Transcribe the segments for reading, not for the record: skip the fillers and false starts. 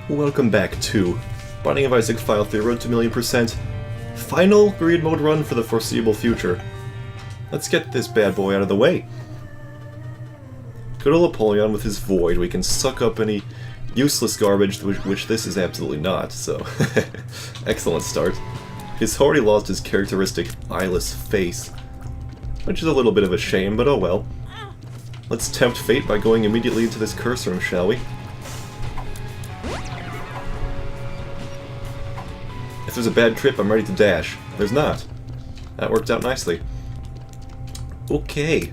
Welcome back to Binding of Isaac File 3 Road to Million%. Final Greed Mode run for the foreseeable future. Let's get this bad boy out of the way. Good old Apollyon with his void, we can suck up any useless garbage, which this is absolutely not, so excellent start. He's already lost his characteristic eyeless face, which is a little bit of a shame, but oh well. Let's tempt fate by going immediately into this curse room, shall we? If there's a bad trip, I'm ready to dash. There's not. That worked out nicely. Okay.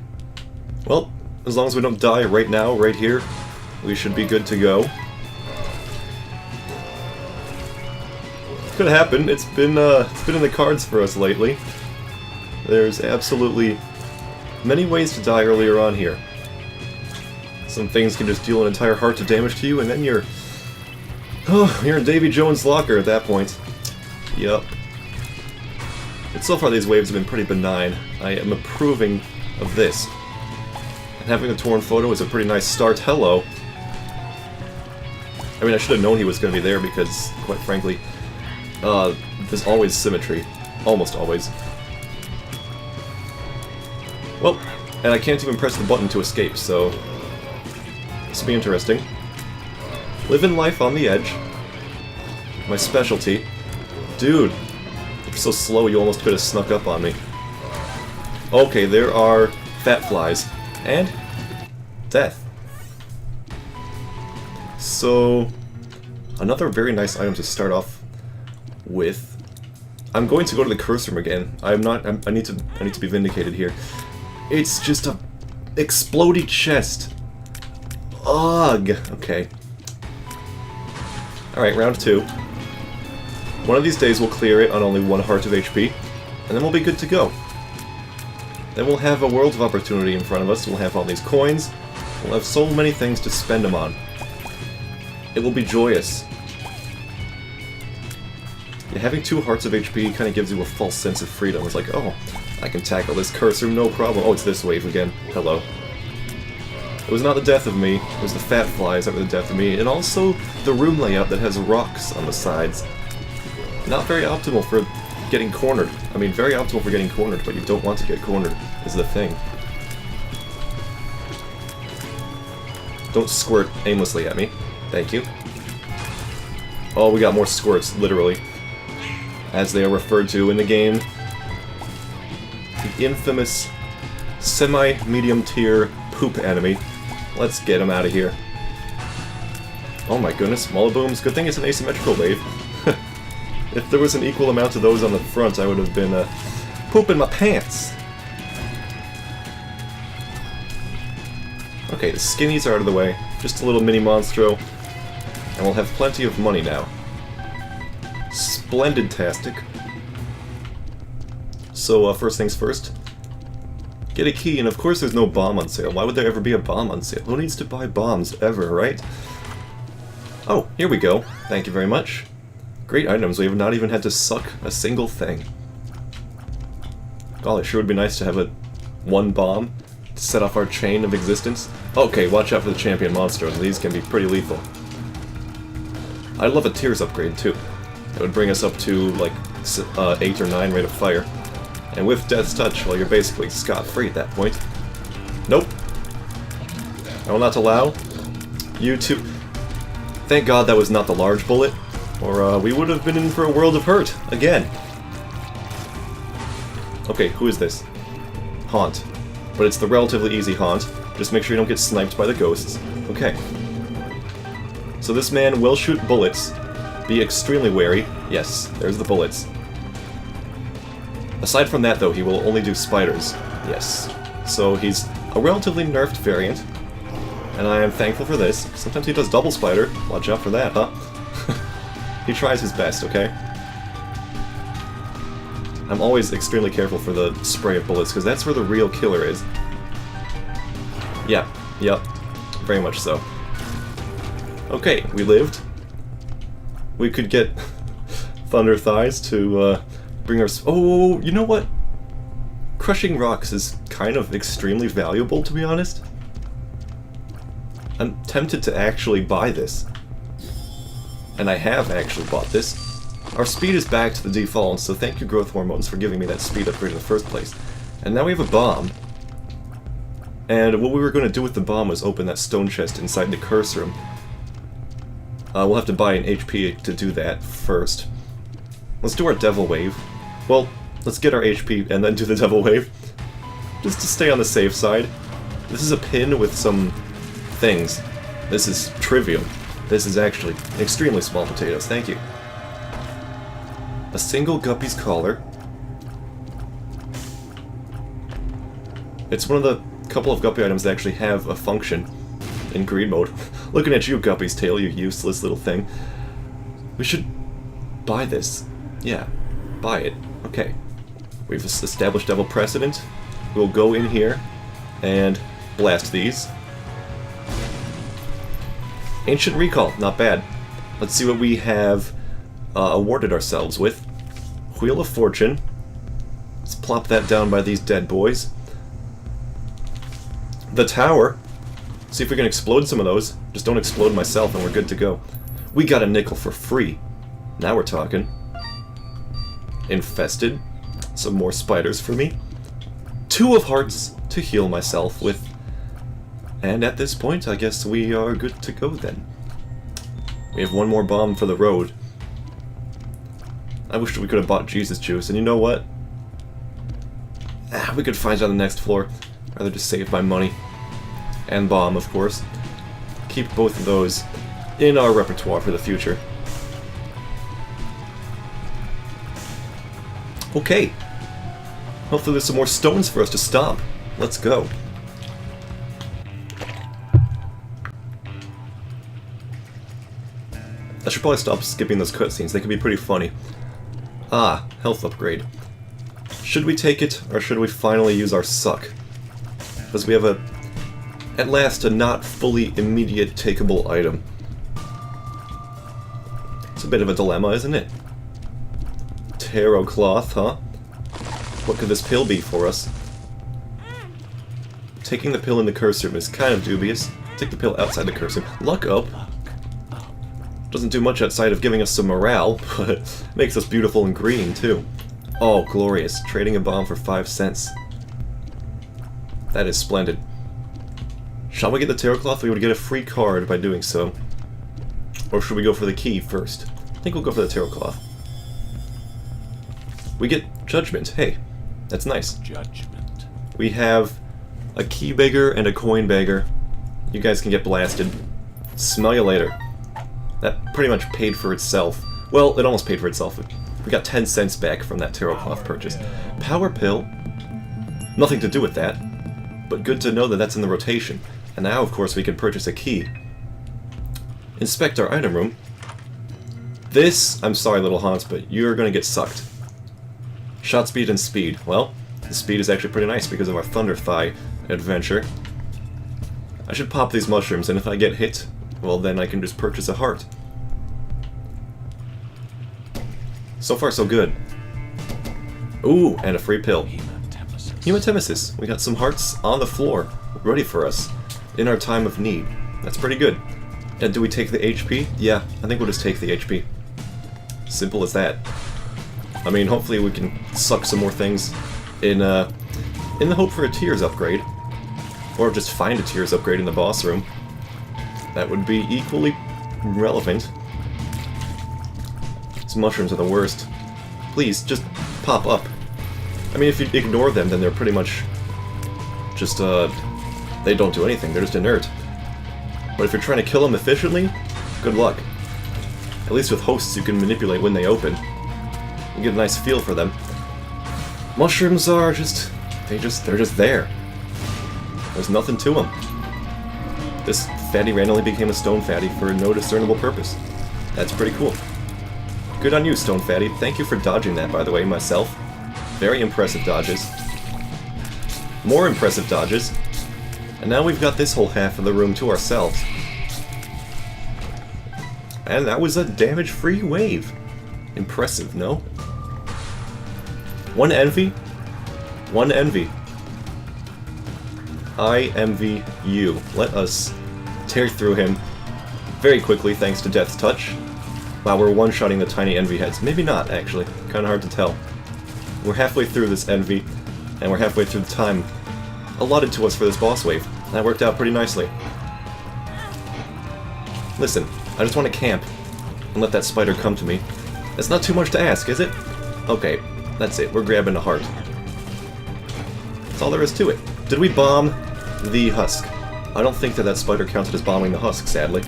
Well, as long as we don't die right now, right here, we should be good to go. Could happen. It's been in the cards for us lately. There's absolutely many ways to die earlier on here. Some things can just deal an entire heart of damage to you, and then you're in Davy Jones' locker at that point. Yup. But so far these waves have been pretty benign. I am approving of this. And having a torn photo is a pretty nice start. Hello. I mean, I should have known he was going to be there because, quite frankly, there's always symmetry. Almost always. Well, and I can't even press the button to escape, so this will be interesting. Living life on the edge. My specialty. Dude, you're so slow you almost could have snuck up on me. Okay, there are fat flies. And death. So, another very nice item to start off with. I'm going to go to the curse room again. I need to be vindicated here. It's just a exploding chest. Ugh. Okay. Alright, round 2. One of these days we'll clear it on only 1 heart of HP, and then we'll be good to go. Then we'll have a world of opportunity in front of us, we'll have all these coins, we'll have so many things to spend them on. It will be joyous. Yeah, having 2 hearts of HP kind of gives you a false sense of freedom. It's like, oh, I can tackle this curse room, no problem. Oh, it's this wave again. Hello. It was not the death of me, it was the fat flies that were the death of me, and also the room layout that has rocks on the sides. Not very optimal for getting cornered. I mean, very optimal for getting cornered, but you don't want to get cornered, is the thing. Don't squirt aimlessly at me. Thank you. Oh, we got more squirts, literally. As they are referred to in the game. The infamous semi-medium tier poop enemy. Let's get him out of here. Oh my goodness, Mollabooms. Good thing it's an asymmetrical wave. If there was an equal amount of those on the front, I would have been pooping my pants. Okay, the skinnies are out of the way. Just a little mini monstro. And we'll have plenty of money now. Splendid-tastic. So, first things first. Get a key, and of course there's no bomb on sale. Why would there ever be a bomb on sale? Who needs to buy bombs ever, right? Oh, here we go. Thank you very much. Great items, we have not even had to suck a single thing. Golly, it sure would be nice to have one bomb to set off our chain of existence. Okay, watch out for the champion monsters, these can be pretty lethal. I'd love a Tears upgrade too. It would bring us up to like 8 or 9 rate of fire. And with Death's Touch, well, you're basically scot-free at that point. Nope. I will not allow you to... Thank God that was not the large bullet. Or we would have been in for a world of hurt, again. Okay, who is this? Haunt. But it's the relatively easy Haunt. Just make sure you don't get sniped by the ghosts. Okay. So this man will shoot bullets. Be extremely wary. Yes, there's the bullets. Aside from that, though, he will only do spiders. Yes. So he's a relatively nerfed variant. And I am thankful for this. Sometimes he does double spider. Watch out for that, huh? He tries his best, okay? I'm always extremely careful for the spray of bullets, because that's where the real killer is. Yeah, yep, very much so. Okay, we lived. We could get Thunder Thighs to bring our... Oh, you know what? Crushing rocks is kind of extremely valuable, to be honest. I'm tempted to actually buy this. and I have actually bought this. Our speed is back to the default, so thank you growth hormones for giving me that speed upgrade in the first place. And now we have a bomb. And what we were going to do with the bomb was open that stone chest inside the curse room. We'll have to buy an HP to do that first. Let's do our Devil Wave. Well, let's get our HP and then do the Devil Wave. Just to stay on the safe side. This is a pin with some things. This is trivial. This is actually extremely small potatoes. Thank you. A single Guppy's Collar. It's one of the couple of Guppy items that actually have a function in greed mode. Looking at you, Guppy's Tail, you useless little thing. We should buy this. Yeah, buy it. Okay. We've established Devil Precedent. We'll go in here and blast these. Ancient Recall, not bad. Let's see what we have awarded ourselves with. Wheel of Fortune. Let's plop that down by these dead boys. The Tower. See if we can explode some of those. Just don't explode myself and we're good to go. We got a nickel for free. Now we're talking. Infested. Some more spiders for me. 2 of Hearts to heal myself with. And at this point, I guess we are good to go then. We have 1 more bomb for the road. I wish we could have bought Jesus Juice, and you know what? We could find it on the next floor. I'd rather just save my money. And bomb, of course. Keep both of those in our repertoire for the future. Okay. Hopefully there's some more stones for us to stomp. Let's go. I should probably stop skipping those cutscenes. They can be pretty funny. Ah, health upgrade. Should we take it, or should we finally use our suck? Because we have at last, a not fully immediate takeable item. It's a bit of a dilemma, isn't it? Tarot Cloth, huh? What could this pill be for us? Taking the pill in the curse room is kind of dubious. Take the pill outside the curse room. Luck up. Doesn't do much outside of giving us some morale, but makes us beautiful and green, too. Oh, glorious. Trading a bomb for 5 cents. That is splendid. Shall we get the Tarot Cloth? We would get a free card by doing so. Or should we go for the key first? I think we'll go for the Tarot Cloth. We get Judgment. Hey, that's nice. Judgment. We have a key beggar and a coin beggar. You guys can get blasted. Smell you later. That pretty much paid for itself. Well, it almost paid for itself. We got 10 cents back from that Tarot Cloth purchase. Power Pill. Nothing to do with that. But good to know that that's in the rotation. And now, of course, we can purchase a key. Inspect our item room. This, I'm sorry, Little Hans, but you're gonna get sucked. Shot speed and speed. Well, the speed is actually pretty nice because of our Thunder Thigh adventure. I should pop these mushrooms, and if I get hit, well, then I can just purchase a heart. So far, so good. Ooh, and a free pill. Hematemesis. We got some hearts on the floor, ready for us, in our time of need. That's pretty good. And do we take the HP? Yeah, I think we'll just take the HP. Simple as that. I mean, hopefully we can suck some more things in the hope for a Tears upgrade. Or just find a Tears upgrade in the boss room. That would be equally relevant. These mushrooms are the worst. Please, just pop up. I mean, if you ignore them, then they're pretty much just, they don't do anything, they're just inert. But if you're trying to kill them efficiently, good luck. At least with hosts you can manipulate when they open. You get a nice feel for them. Mushrooms are they're just there. There's nothing to them. This fatty randomly became a stone fatty for no discernible purpose. That's pretty cool. Good on you, Stone Fatty. Thank you for dodging that, by the way, myself. Very impressive dodges. More impressive dodges. And now we've got this whole half of the room to ourselves. And that was a damage-free wave. Impressive, no? One envy? One envy. I envy you. Let us tear through him very quickly thanks to Death's Touch. Wow, we're one-shotting the tiny envy heads. Maybe not, actually. Kinda hard to tell. We're halfway through this envy, and we're halfway through the time allotted to us for this boss wave. That worked out pretty nicely. Listen, I just want to camp and let that spider come to me. That's not too much to ask, is it? Okay, that's it. We're grabbing a heart. That's all there is to it. Did we bomb the husk? I don't think that spider counted as bombing the husk, sadly.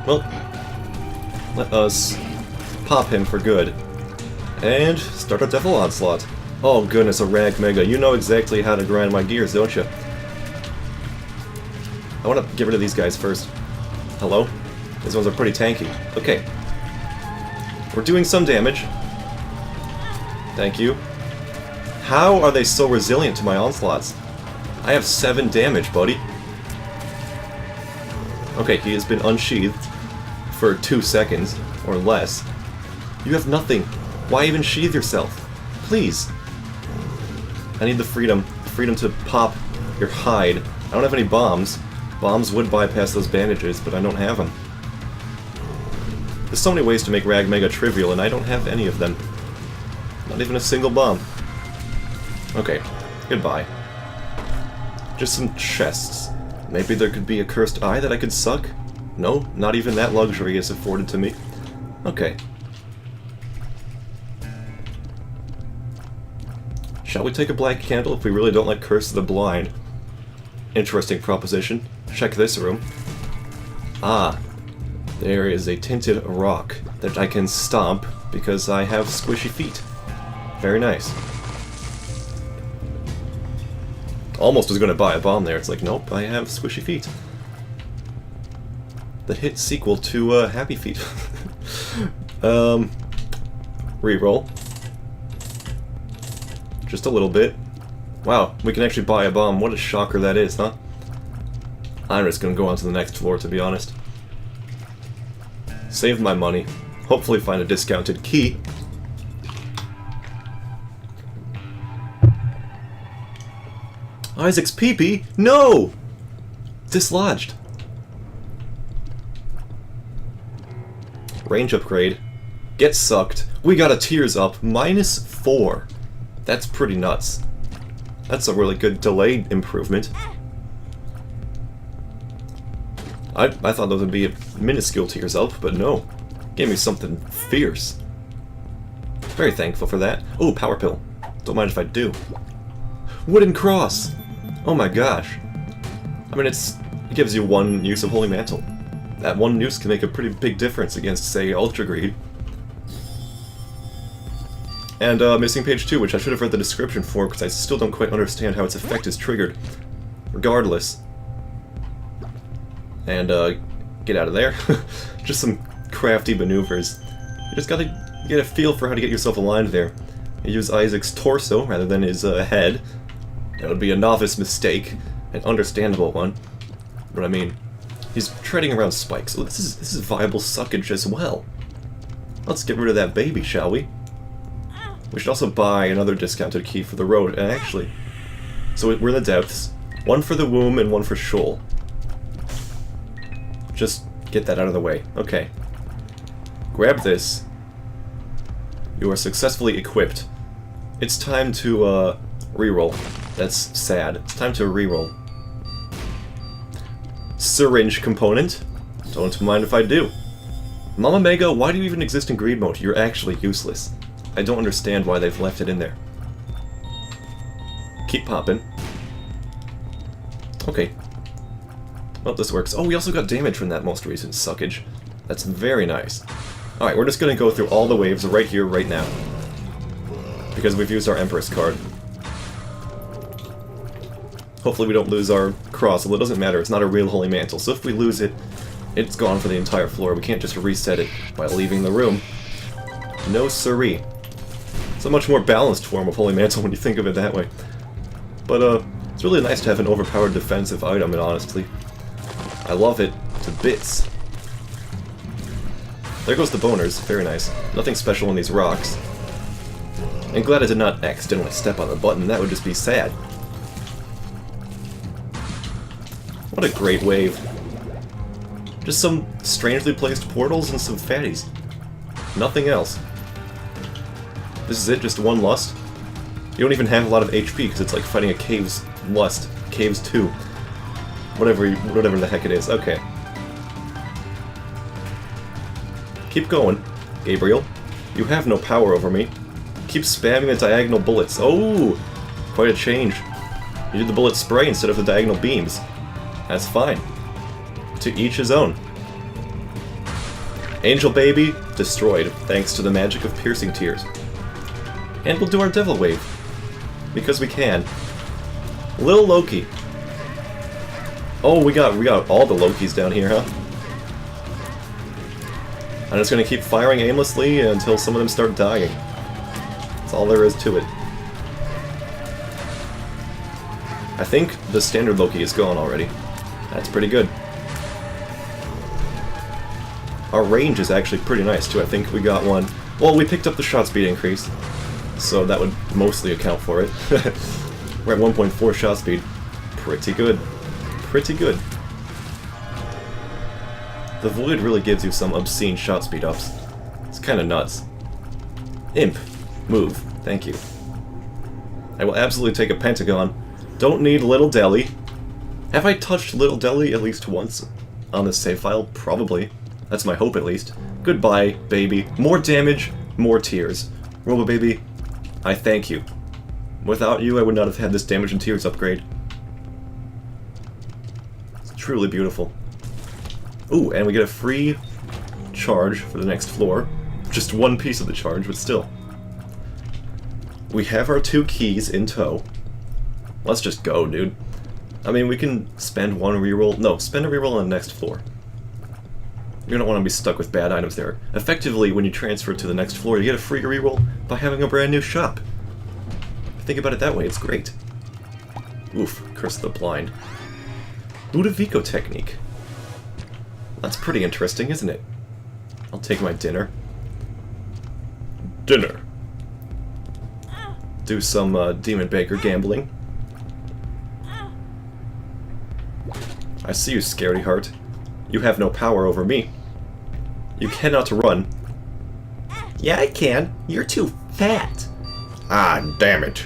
Well, let us pop him for good. And start a Devil Onslaught. Oh goodness, a Rag Mega. You know exactly how to grind my gears, don't you? I want to get rid of these guys first. Hello? These ones are pretty tanky. Okay. We're doing some damage. Thank you. How are they so resilient to my onslaughts? I have 7 damage, buddy. Okay, he has been unsheathed for 2 seconds, or less. You have nothing. Why even sheathe yourself? Please. I need the freedom. Freedom to pop your hide. I don't have any bombs. Bombs would bypass those bandages, but I don't have them. There's so many ways to make Rag Mega trivial, and I don't have any of them. Not even a single bomb. Okay, goodbye. Just some chests. Maybe there could be a cursed eye that I could suck? No, not even that luxury is afforded to me. Okay. Shall we take a black candle if we really don't like Curse of the Blind? Interesting proposition. Check this room. Ah, there is a tinted rock that I can stomp because I have squishy feet. Very nice. Almost was going to buy a bomb there. It's like, nope, I have squishy feet. The hit sequel to Happy Feet. Reroll. Just a little bit. Wow, we can actually buy a bomb. What a shocker that is, huh? I'm just gonna go on to the next floor, to be honest. Save my money. Hopefully find a discounted key. Isaac's pee-pee? No! Dislodged. Range upgrade. Get sucked. We got a tears up. -4. That's pretty nuts. That's a really good delayed improvement. I thought those would be a minuscule tears up, but no. Gave me something fierce. Very thankful for that. Oh, power pill. Don't mind if I do. Wooden cross! Oh my gosh. I mean, it gives you 1 use of Holy Mantle. That 1 use can make a pretty big difference against, say, Ultra Greed. And missing page 2, which I should have read the description for, because I still don't quite understand how its effect is triggered. Regardless. And, get out of there. Just some crafty maneuvers. You just gotta get a feel for how to get yourself aligned there. You use Isaac's torso rather than his head. That would be a novice mistake. An understandable one. But I mean, he's treading around spikes. Oh, this is viable suckage as well. Let's get rid of that baby, shall we? We should also buy another discounted key for the road, and actually... So we're in the depths. 1 for the womb and 1 for Shoal. Just get that out of the way. Okay. Grab this. You are successfully equipped. It's time to, reroll. That's sad. It's time to reroll. Syringe component. Don't mind if I do. Mama Mega, why do you even exist in greed mode? You're actually useless. I don't understand why they've left it in there. Keep popping. Okay. Well, this works. Oh, we also got damage from that most recent suckage. That's very nice. Alright, we're just gonna go through all the waves right here, right now. Because we've used our Empress card. Hopefully we don't lose our cross, although it doesn't matter, it's not a real Holy Mantle, so if we lose it, it's gone for the entire floor. We can't just reset it by leaving the room. No siree. It's a much more balanced form of Holy Mantle when you think of it that way. But, it's really nice to have an overpowered defensive item, and honestly, I love it to bits. There goes the boners, very nice. Nothing special in these rocks. I'm glad I did not accidentally step on the button, that would just be sad. What a great wave. Just some strangely placed portals and some fatties. Nothing else. This is it, just one lust. You don't even have a lot of HP because it's like fighting a cave's lust. Caves 2. Whatever the heck it is. Okay. Keep going, Gabriel. You have no power over me. Keep spamming the diagonal bullets. Oh! Quite a change. You did the bullet spray instead of the diagonal beams. That's fine. To each his own. Angel Baby, destroyed, thanks to the magic of piercing tears. And we'll do our Devil Wave. Because we can. Lil Loki. Oh, we got all the Lokis down here, huh? I'm just gonna keep firing aimlessly until some of them start dying. That's all there is to it. I think the standard Loki is gone already. That's pretty good. Our range is actually pretty nice too. I think we got one. Well, we picked up the shot speed increase, so that would mostly account for it. We're at 1.4 shot speed. Pretty good. Pretty good. The Void really gives you some obscene shot speed ups. It's kinda nuts. Imp. Move. Thank you. I will absolutely take a Pentagon. Don't need Little Deli. Have I touched Little Deli at least once on this save file? Probably. That's my hope at least. Goodbye, baby. More damage, more tears. Robo Baby, I thank you. Without you, I would not have had this damage and tears upgrade. It's truly beautiful. Ooh, and we get a free charge for the next floor. Just one piece of the charge, but still. We have our 2 keys in tow. Let's just go, dude. I mean, we can spend one reroll. No, spend a reroll on the next floor. You don't want to be stuck with bad items there. Effectively, when you transfer to the next floor, you get a free reroll by having a brand new shop. Think about it that way, it's great. Oof, Curse of the Blind. Ludovico technique. That's pretty interesting, isn't it? I'll take my dinner. Dinner. Do some Demon Baker gambling. I see you, Scaredy Heart. You have no power over me. You cannot run. Yeah, I can. You're too fat. Ah, damn it.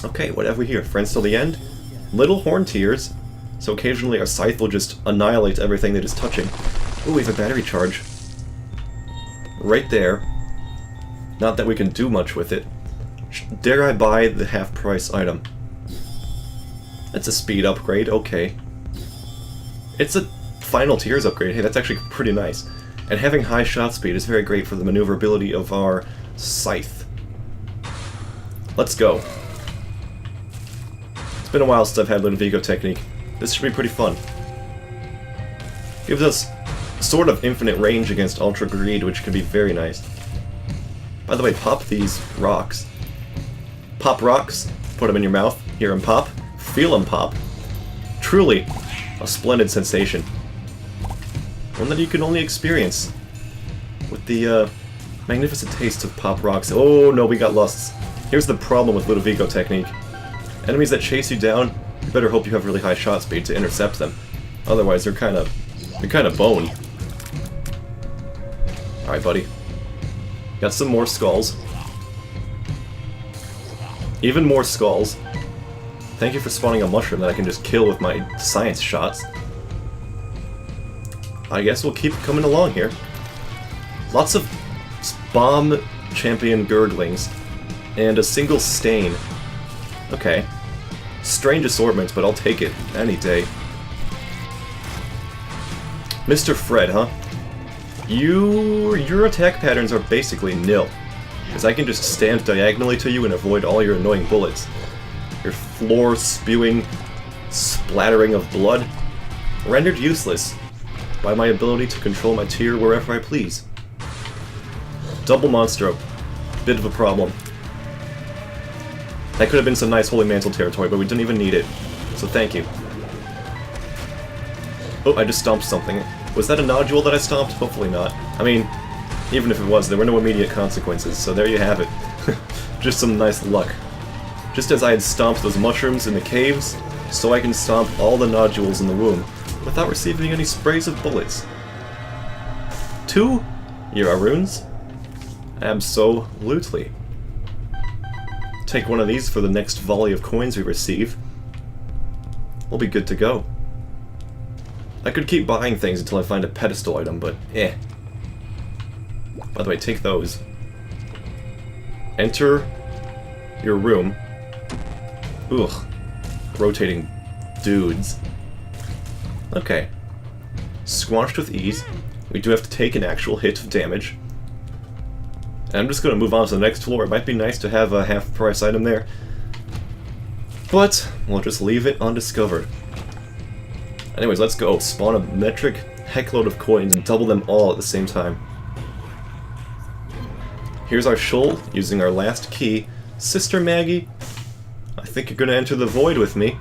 Okay, what have we here? Friends till the end? Little horn tears. So occasionally our scythe will just annihilate everything that is touching. Ooh, we have a battery charge. Right there. Not that we can do much with it. Dare I buy the half-price item? It's a speed upgrade, okay. It's a final tears upgrade. Hey, that's actually pretty nice. And having high shot speed is very great for the maneuverability of our scythe. Let's go. It's been a while since I've had Ludovico technique. This should be pretty fun. Gives us sort of infinite range against Ultra Greed, which can be very nice. By the way, pop these rocks. Pop rocks, put them in your mouth, hear them pop, feel them pop. Truly a splendid sensation. One that you can only experience with the magnificent taste of pop rocks. Oh no, we got lusts. Here's the problem with Ludovico technique. Enemies that chase you down, you better hope you have really high shot speed to intercept them. Otherwise, they're kind of boned. Alright, buddy. Got some more skulls. Even more skulls. Thank you for spawning a mushroom that I can just kill with my science shots. I guess we'll keep coming along here. Lots of bomb champion gurglings. And a single stain. Okay. Strange assortment, but I'll take it any day. Mr. Fred, huh? Your attack patterns are basically nil. Because I can just stand diagonally to you and avoid all your annoying bullets. Your floor-spewing splattering of blood, rendered useless by my ability to control my tier wherever I please. Double Monstro. Bit of a problem. That could have been some nice Holy Mantle territory, but we didn't even need it. So thank you. Oh, I just stomped something. Was that a nodule that I stomped? Hopefully not. I mean, even if it was, there were no immediate consequences, so there you have it. Just some nice luck. Just as I had stomped those mushrooms in the caves, so I can stomp all the nodules in the womb without receiving any sprays of bullets. 2 Jera runes? Absolutely. Take one of these for the next volley of coins we receive. We'll be good to go. I could keep buying things until I find a pedestal item, but eh. By the way, take those. Enter your room. Ugh. Rotating dudes. Okay. Squashed with ease. We do have to take an actual hit of damage. And I'm just going to move on to the next floor. It might be nice to have a half-price item there. But we'll just leave it undiscovered. Anyways, let's go. Spawn a metric heckload of coins and double them all at the same time. Here's our shoal, using our last key. Sister Maggie, I think you're going to enter the void with me.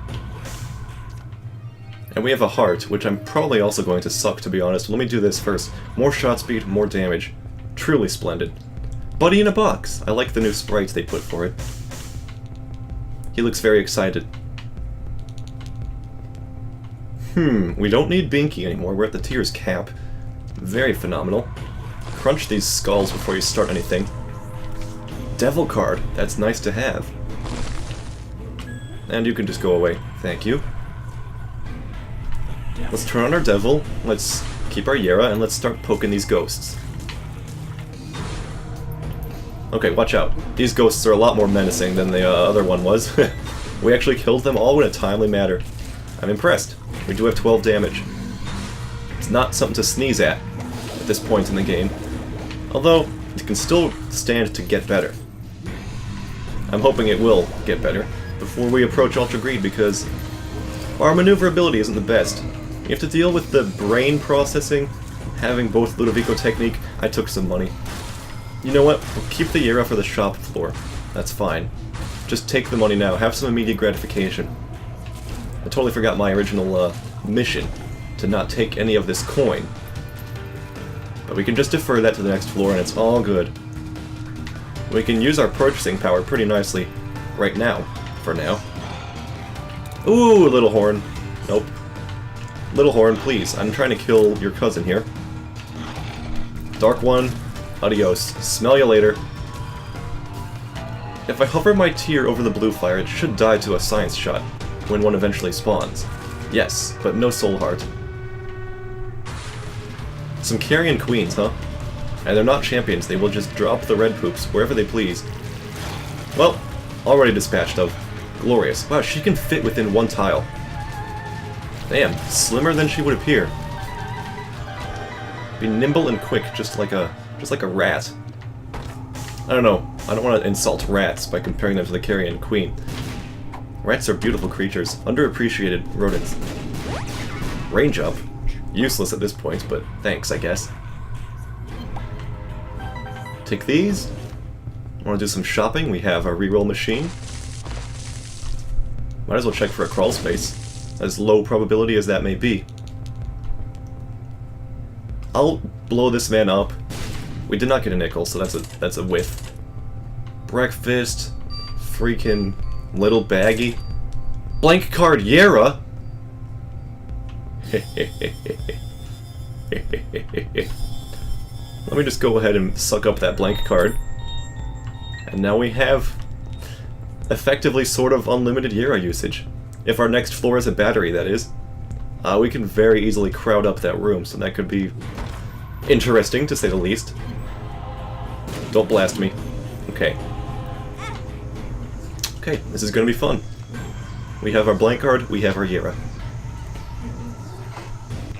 And we have a heart, which I'm probably also going to suck, to be honest. Let me do this first. More shot speed, more damage. Truly splendid. Buddy in a box. I like the new sprites they put for it. He looks very excited. We don't need Binky anymore. We're at the tier's cap. Very phenomenal. Crunch these skulls before you start anything. Devil card. That's nice to have. And you can just go away. Thank you. Let's turn on our devil. Let's keep our Jera, and let's start poking these ghosts. Okay, watch out. These ghosts are a lot more menacing than the other one was. We actually killed them all in a timely manner. I'm impressed. We do have 12 damage. It's not something to sneeze at this point in the game. Although, it can still stand to get better. I'm hoping it will get better before we approach Ultra Greed, because our maneuverability isn't the best. You have to deal with the brain processing, having both Ludovico technique. I took some money. You know what? We'll keep the Jera for the shop floor. That's fine. Just take the money now. Have some immediate gratification. I totally forgot my original mission to not take any of this coin. But we can just defer that to the next floor and it's all good. We can use our purchasing power pretty nicely right now, for now. Ooh, Little Horn. Nope. Little Horn, please. I'm trying to kill your cousin here. Dark One, adios. Smell you later. If I hover my tier over the blue fire, it should die to a science shot when one eventually spawns. Yes, but no soul heart. Some carrion queens, huh? And they're not champions, they will just drop the red poops wherever they please. Well, already dispatched of. Glorious. Wow, she can fit within one tile. Damn, slimmer than she would appear. Be nimble and quick, just like a rat. I don't know. I don't want to insult rats by comparing them to the carrion queen. Rats are beautiful creatures, underappreciated rodents. Range up. Useless at this point, but thanks, I guess. Take these. Want to do some shopping? We have our reroll machine. Might as well check for a crawl space, as low probability as that may be. I'll blow this man up. We did not get a nickel, so that's a whiff. Breakfast, freaking little baggy. Blank card Jera. Let me just go ahead and suck up that blank card. And now we have effectively sort of unlimited Jera usage. If our next floor is a battery, that is. We can very easily crowd up that room, so that could be interesting, to say the least. Don't blast me. Okay. Okay, this is gonna be fun. We have our blank card, we have our Jera.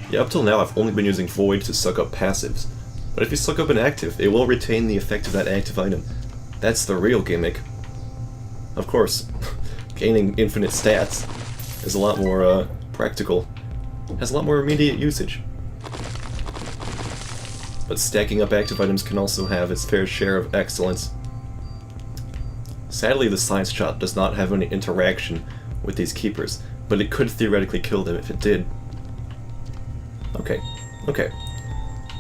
Yeah, up till now I've only been using Void to suck up passives. But if you suck up an active, it will retain the effect of that active item. That's the real gimmick. Of course, gaining infinite stats is a lot more practical. Has a lot more immediate usage. But stacking up active items can also have its fair share of excellence. Sadly, the science shot does not have any interaction with these keepers, but it could theoretically kill them if it did. Okay, okay.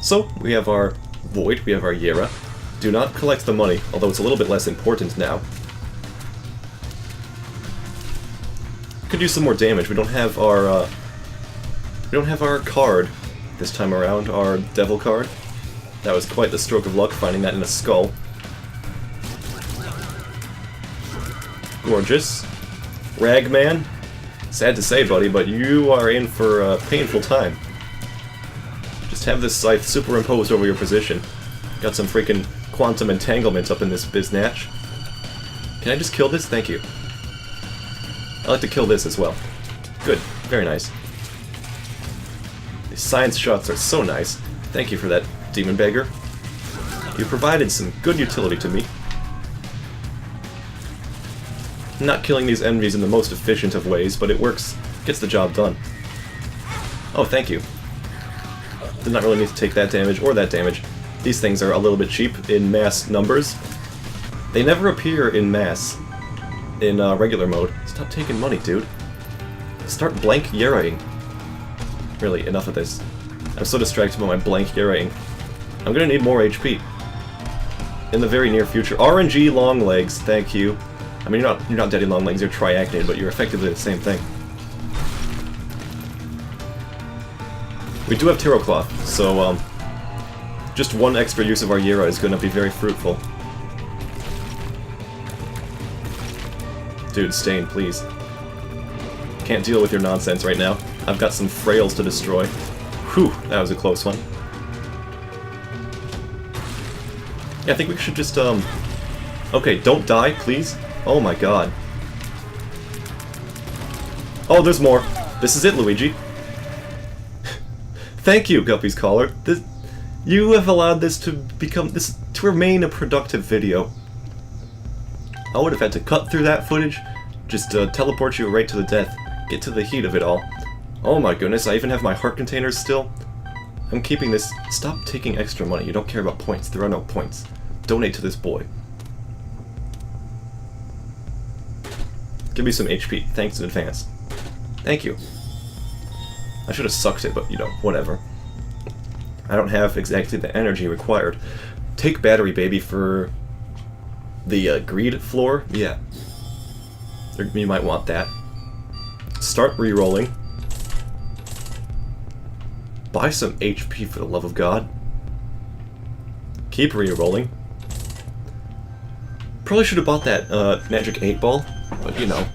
So, we have our Void, we have our Jera. Do not collect the money, although it's a little bit less important now. Could do some more damage. We don't have our We don't have our card this time around, our devil card. That was quite the stroke of luck, finding that in a skull. Gorgeous. Ragman. Sad to say, buddy, but you are in for a painful time. Just have this scythe superimposed over your position. Got some freaking quantum entanglement up in this biznatch. Can I just kill this? Thank you. I like to kill this as well. Good. Very nice. These science shots are so nice. Thank you for that, Demon Beggar. You provided some good utility to me. Not killing these enemies in the most efficient of ways, but it works. Gets the job done. Oh, thank you. Did not really need to take that damage or that damage. These things are a little bit cheap in mass numbers. They never appear in mass in regular mode. Stop taking money, dude. Start blank Yeraing. Really, enough of this. I'm so distracted by my blank Yeraing. I'm gonna need more HP. In the very near future. RNG long legs, thank you. I mean, you're not Daddy Long Legs, you're Triachnid, but you're effectively the same thing. We do have Tarot Cloth, so just one extra use of our Yera is going to be very fruitful. Dude, Stain, please. Can't deal with your nonsense right now. I've got some frails to destroy. Whew, that was a close one. Yeah, I think we should just, okay, don't die, please. Oh my god. Oh, there's more. This is it, Luigi. Thank you, Guppy's Collar. You have allowed this to remain a productive video. I would have had to cut through that footage, just teleport you right to the death, get to the heat of it all. Oh my goodness, I even have my heart containers still. I'm keeping this. Stop taking extra money. You don't care about points. There are no points. Donate to this boy. Give me some HP. Thanks in advance. Thank you. I should have sucked it, but, you know, whatever. I don't have exactly the energy required. Take battery, baby, for the greed floor. Yeah. You might want that. Start re-rolling. Buy some HP for the love of God. Keep re-rolling. Probably should have bought that magic 8-ball, but you know,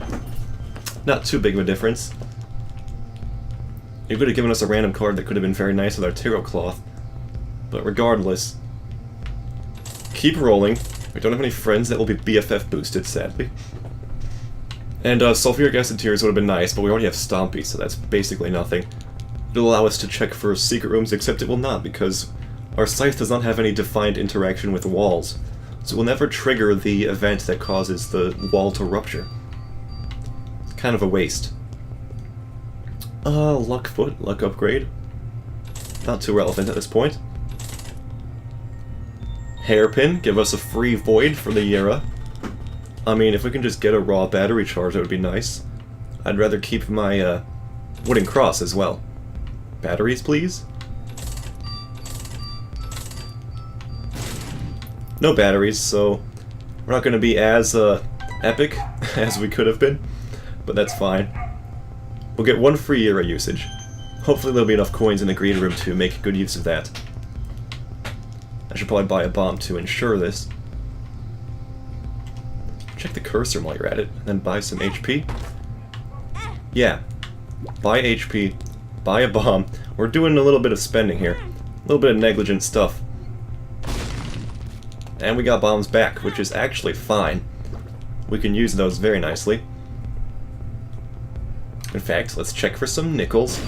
not too big of a difference. You could have given us a random card that could have been very nice with our Tarot Cloth, but regardless, keep rolling. We don't have any friends that will be BFF boosted, sadly. And sulfuric acid tears would have been nice, but we already have Stompy, so that's basically nothing. It'll allow us to check for secret rooms, except it will not, because our scythe does not have any defined interaction with walls. So we'll never trigger the event that causes the wall to rupture. It's kind of a waste. Luck foot, luck upgrade. Not too relevant at this point. Hairpin, give us a free void for the Yera. I mean, if we can just get a raw battery charge, that would be nice. I'd rather keep my wooden cross as well. Batteries, please? No batteries, so we're not going to be as epic as we could have been, but that's fine. We'll get one free Yera usage. Hopefully there'll be enough coins in the greed room to make good use of that. I should probably buy a bomb to ensure this. Check the cursor while you're at it, and then buy some HP. Yeah. Buy HP, buy a bomb. We're doing a little bit of spending here. A little bit of negligent stuff. And we got bombs back, which is actually fine. We can use those very nicely. In fact, let's check for some nickels.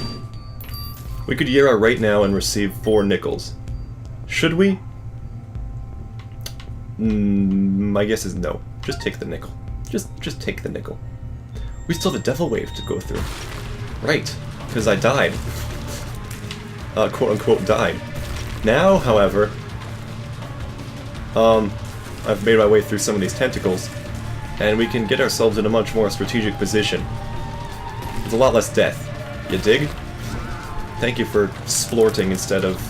We could Yera right now and receive 4 nickels. Should we? My guess is no. Just take the nickel. Just take the nickel. We still have a devil wave to go through. Right, because I died. Quote-unquote died. Now, however, I've made my way through some of these tentacles, and we can get ourselves in a much more strategic position. With a lot less death. You dig? Thank you for splorting instead of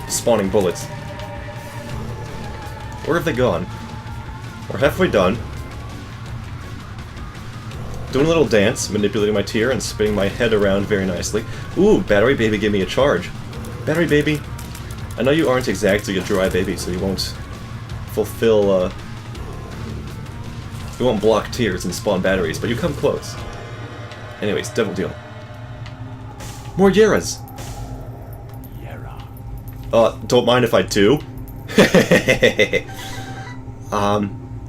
spawning bullets. Where have they gone? We're halfway done. Doing a little dance, manipulating my tier and spinning my head around very nicely. Ooh, Battery Baby gave me a charge. Battery Baby, I know you aren't exactly a dry baby, so you won't fulfill, you won't block tiers and spawn batteries, but you come close. Anyways, Devil Deal. More Yeras! Don't mind if I do.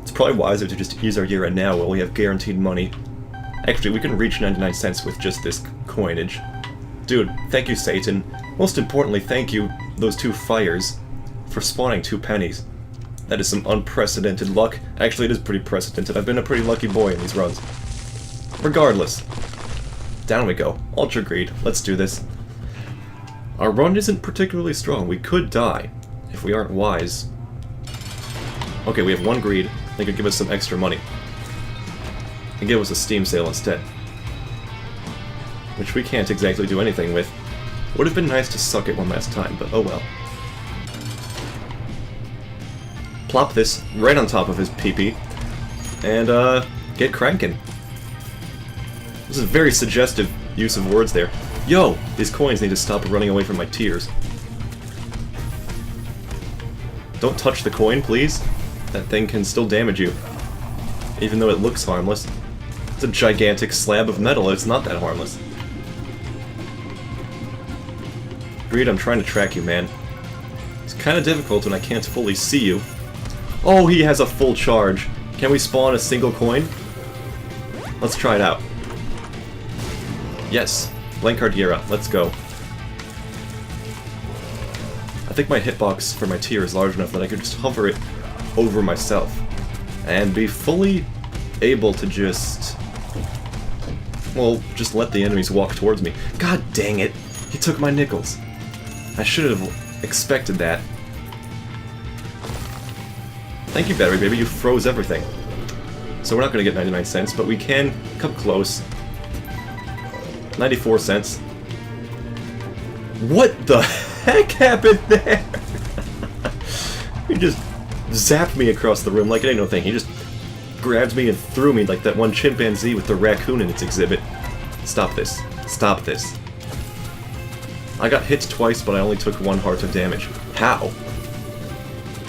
It's probably wiser to just use our Yera now while we have guaranteed money. Actually, we can reach 99 cents with just this coinage. Dude, thank you, Satan. Most importantly, thank you, those two fires, for spawning 2 pennies. That is some unprecedented luck. Actually, it is pretty precedented. I've been a pretty lucky boy in these runs. Regardless. Down we go. Ultra Greed. Let's do this. Our run isn't particularly strong. We could die, if we aren't wise. Okay, we have 1 greed. They could give us some extra money. And give us a Steam sale instead. Which we can't exactly do anything with. Would have been nice to suck it one last time, but oh well. Plop this right on top of his pee-pee. And, get cranking. This is a very suggestive use of words there. Yo! These coins need to stop running away from my tears. Don't touch the coin, please. That thing can still damage you. Even though it looks harmless. It's a gigantic slab of metal, it's not that harmless. Greed, I'm trying to track you, man. It's kinda difficult when I can't fully see you. Oh, he has a full charge. Can we spawn a single coin? Let's try it out. Yes. Blank Card Yera. Let's go. I think my hitbox for my tier is large enough that I could just hover it over myself. And be fully able to just... well, just let the enemies walk towards me. God dang it! He took my nickels. I should have expected that. Thank you, Battery Baby, you froze everything. So we're not going to get 99 cents, but we can come close. 94 cents. What the heck happened there? He just zapped me across the room like it ain't no thing. He just grabbed me and threw me like that one chimpanzee with the raccoon in its exhibit. Stop this. Stop this. I got hit twice, but I only took 1 heart of damage. How?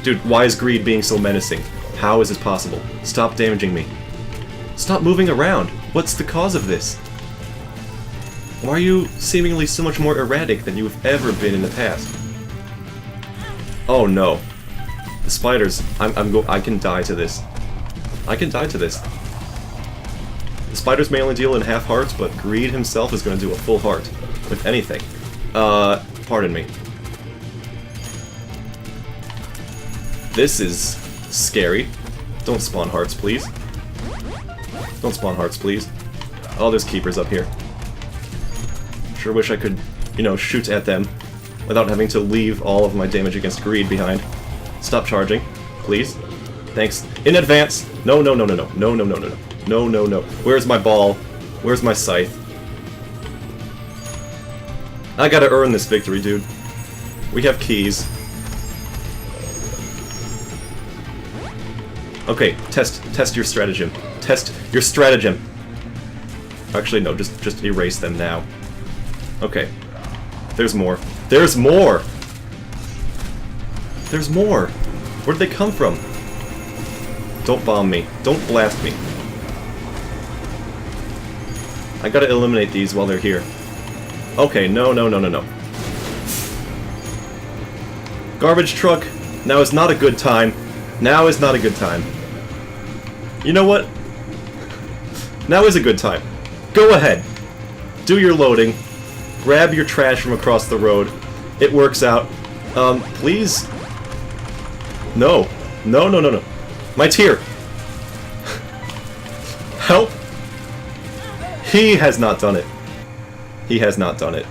Dude, why is Greed being so menacing? How is this possible? Stop damaging me. Stop moving around. What's the cause of this? Why are you seemingly so much more erratic than you've ever been in the past? Oh no. The spiders. I can die to this. I can die to this. The spiders may only deal in half hearts, but Greed himself is going to do a full heart. With anything. Pardon me. This is scary. Don't spawn hearts, please. Don't spawn hearts, please. Oh, there's keepers up here. Sure wish I could, you know, shoot at them without having to leave all of my damage against Greed behind. Stop charging, please. Thanks. In advance! No, no, no, no, no. No, no, no, no, no. No, no, no. Where's my ball? Where's my scythe? I gotta earn this victory, dude. We have keys. Okay, test your stratagem. Test your stratagem. Actually, no, just erase them now. Okay. There's more. There's more! There's more! Where'd they come from? Don't bomb me. Don't blast me. I gotta eliminate these while they're here. Okay, no, no, no, no, no. Garbage truck, now is not a good time. Now is not a good time. You know what? Now is a good time. Go ahead. Do your loading. Grab your trash from across the road. It works out. Please? No. No, no, no, no. My tier. Help. He has not done it. He has not done it.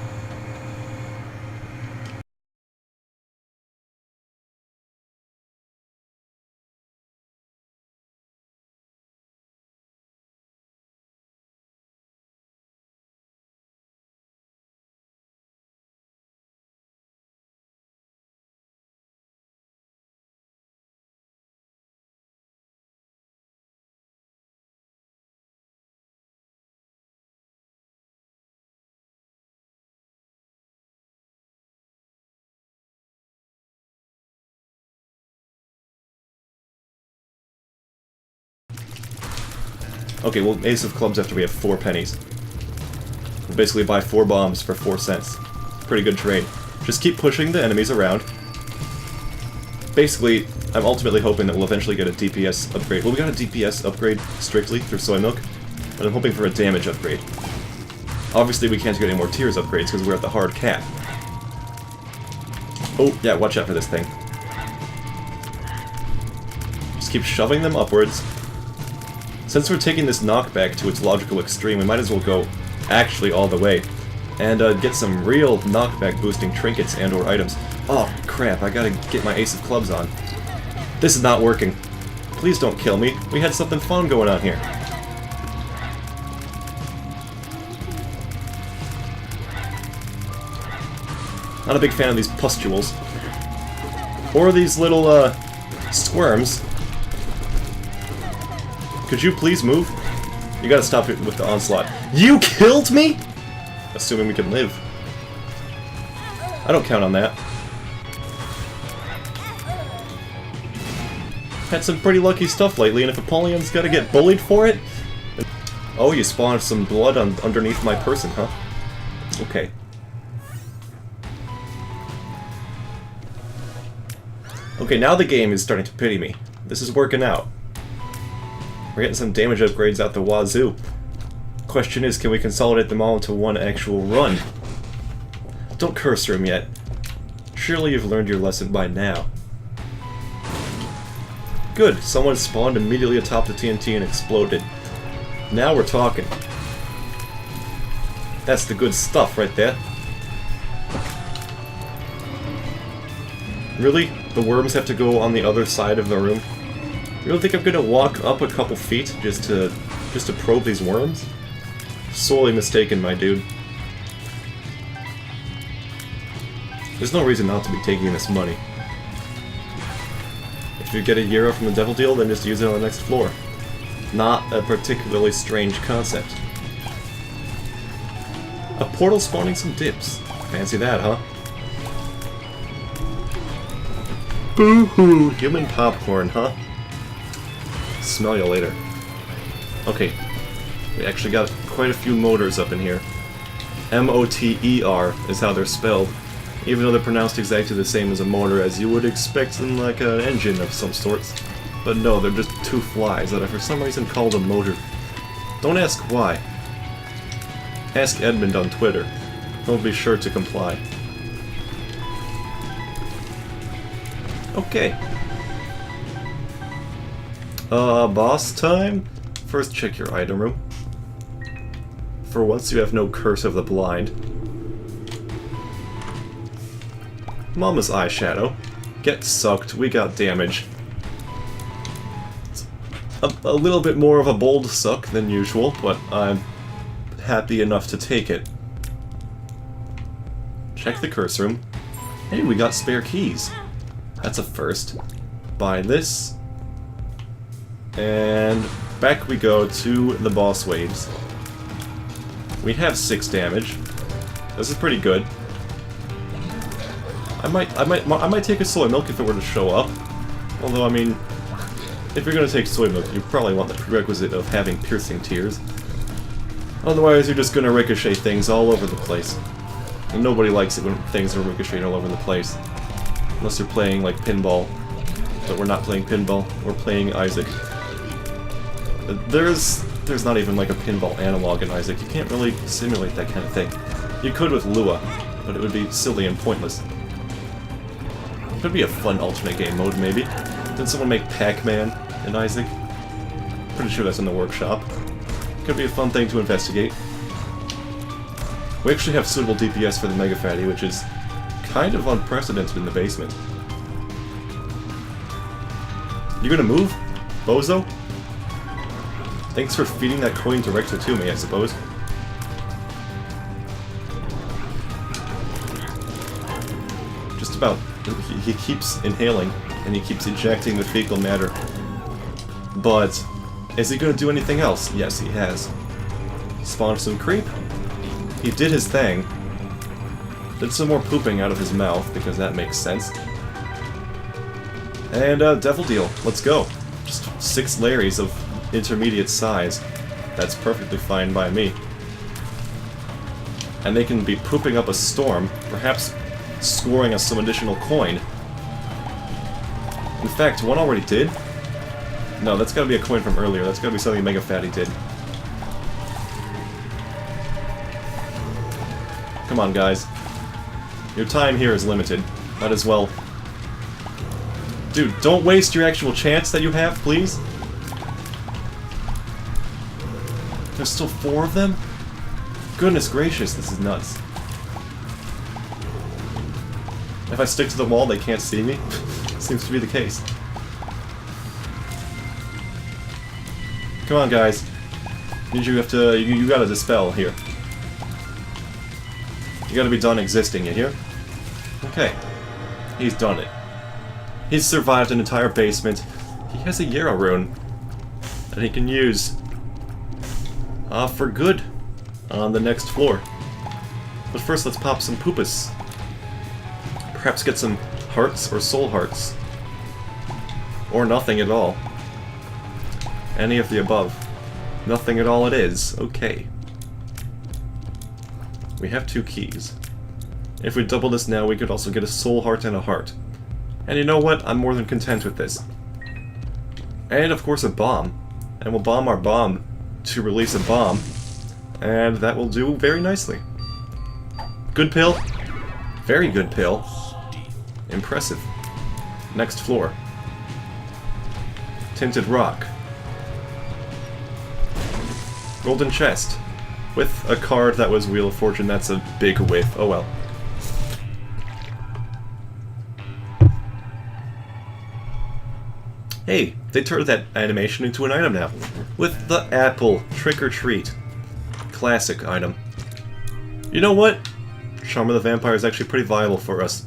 Okay, well, ace of clubs after we have 4 pennies. We'll basically buy 4 bombs for 4 cents. Pretty good trade. Just keep pushing the enemies around. Basically, I'm ultimately hoping that we'll eventually get a DPS upgrade. Well, we got a DPS upgrade strictly through Soy Milk, but I'm hoping for a damage upgrade. Obviously, we can't get any more tiers upgrades because we're at the hard cap. Oh, yeah, watch out for this thing. Just keep shoving them upwards. Since we're taking this knockback to its logical extreme, we might as well go actually all the way. And get some real knockback boosting trinkets and or items. Oh, crap, I gotta get my ace of clubs on. This is not working. Please don't kill me. We had something fun going on here. Not a big fan of these pustules. Or these little, squirms. Could you please move? You gotta stop it with the onslaught. You killed me?! Assuming we can live. I don't count on that. Had some pretty lucky stuff lately, and if Apollyon's gotta get bullied for it... Oh, you spawned some blood underneath my person, huh? Okay. Okay, now the game is starting to pity me. This is working out. We're getting some damage upgrades out the wazoo. Question is, can we consolidate them all into one actual run? Don't curse room yet. Surely you've learned your lesson by now. Good, someone spawned immediately atop the TNT and exploded. Now we're talking. That's the good stuff right there. Really? The worms have to go on the other side of the room? You don't think I'm gonna walk up a couple feet just to probe these worms? Sorely mistaken, my dude. There's no reason not to be taking this money. If you get a euro from the Devil Deal, then just use it on the next floor. Not a particularly strange concept. A portal spawning some dips. Fancy that, huh? Boo-hoo! Human popcorn, huh? Smell you later. Okay. We actually got quite a few motors up in here. M-O-T-E-R is how they're spelled, even though they're pronounced exactly the same as a motor as you would expect in like an engine of some sorts. But no, they're just 2 flies that are for some reason called a motor. Don't ask why. Ask Edmund on Twitter. He'll be sure to comply. Okay. Boss time? First check your item room. For once you have no Curse of the Blind. Mama's eyeshadow. Get sucked, we got damage. It's a little bit more of a bold suck than usual, but I'm happy enough to take it. Check the curse room. Hey, we got spare keys. That's a first. Buy this. And back we go to the boss waves. We have 6 damage. This is pretty good. I might take a soy milk if it were to show up. Although, I mean, if you're gonna take soy milk, you probably want the prerequisite of having piercing tears. Otherwise, you're just gonna ricochet things all over the place. And nobody likes it when things are ricocheting all over the place. Unless you're playing, like, pinball. But we're not playing pinball, we're playing Isaac. There's not even, like, a pinball analog in Isaac. You can't really simulate that kind of thing. You could with Lua, but it would be silly and pointless. Could be a fun alternate game mode, maybe. Did someone make Pac-Man in Isaac? Pretty sure that's in the workshop. Could be a fun thing to investigate. We actually have suitable DPS for the Mega Fatty, which is kind of unprecedented in the basement. You gonna move, bozo? Thanks for feeding that coin directly to me, I suppose. Just about. He keeps inhaling, and he keeps ejecting the fecal matter. But, is he gonna do anything else? Yes, he has. Spawned some creep. He did his thing. Did some more pooping out of his mouth, because that makes sense. And, Devil Deal. Let's go. Just 6 Larrys of intermediate size. That's perfectly fine by me. And they can be pooping up a storm, perhaps scoring us some additional coin. In fact, one already did. No, that's gotta be a coin from earlier. That's gotta be something Mega Fatty did. Come on, guys. Your time here is limited. Might as well... Dude, don't waste your actual chance that you have, please. There's still 4 of them? Goodness gracious, this is nuts. If I stick to the wall, they can't see me? Seems to be the case. Come on, guys. You have to... You gotta dispel here. You gotta be done existing, you hear? Okay. He's done it. He's survived an entire basement. He has a Yarrow rune that he can use for good on the next floor. But first, let's pop some Poopas. Perhaps get some hearts or soul hearts. Or nothing at all. Any of the above. Nothing at all it is. Okay. We have 2 keys. If we double this now, we could also get a soul heart and a heart. And you know what? I'm more than content with this. And of course a bomb. And we'll bomb our bomb to release a bomb. And that will do very nicely. Good pill. Very good pill. Impressive. Next floor. Tinted rock. Golden chest. With a card that was Wheel of Fortune, that's a big whiff. Oh well. Hey, they turned that animation into an item now. With the apple. Trick or treat. Classic item. You know what? Charm of the Vampire is actually pretty viable for us.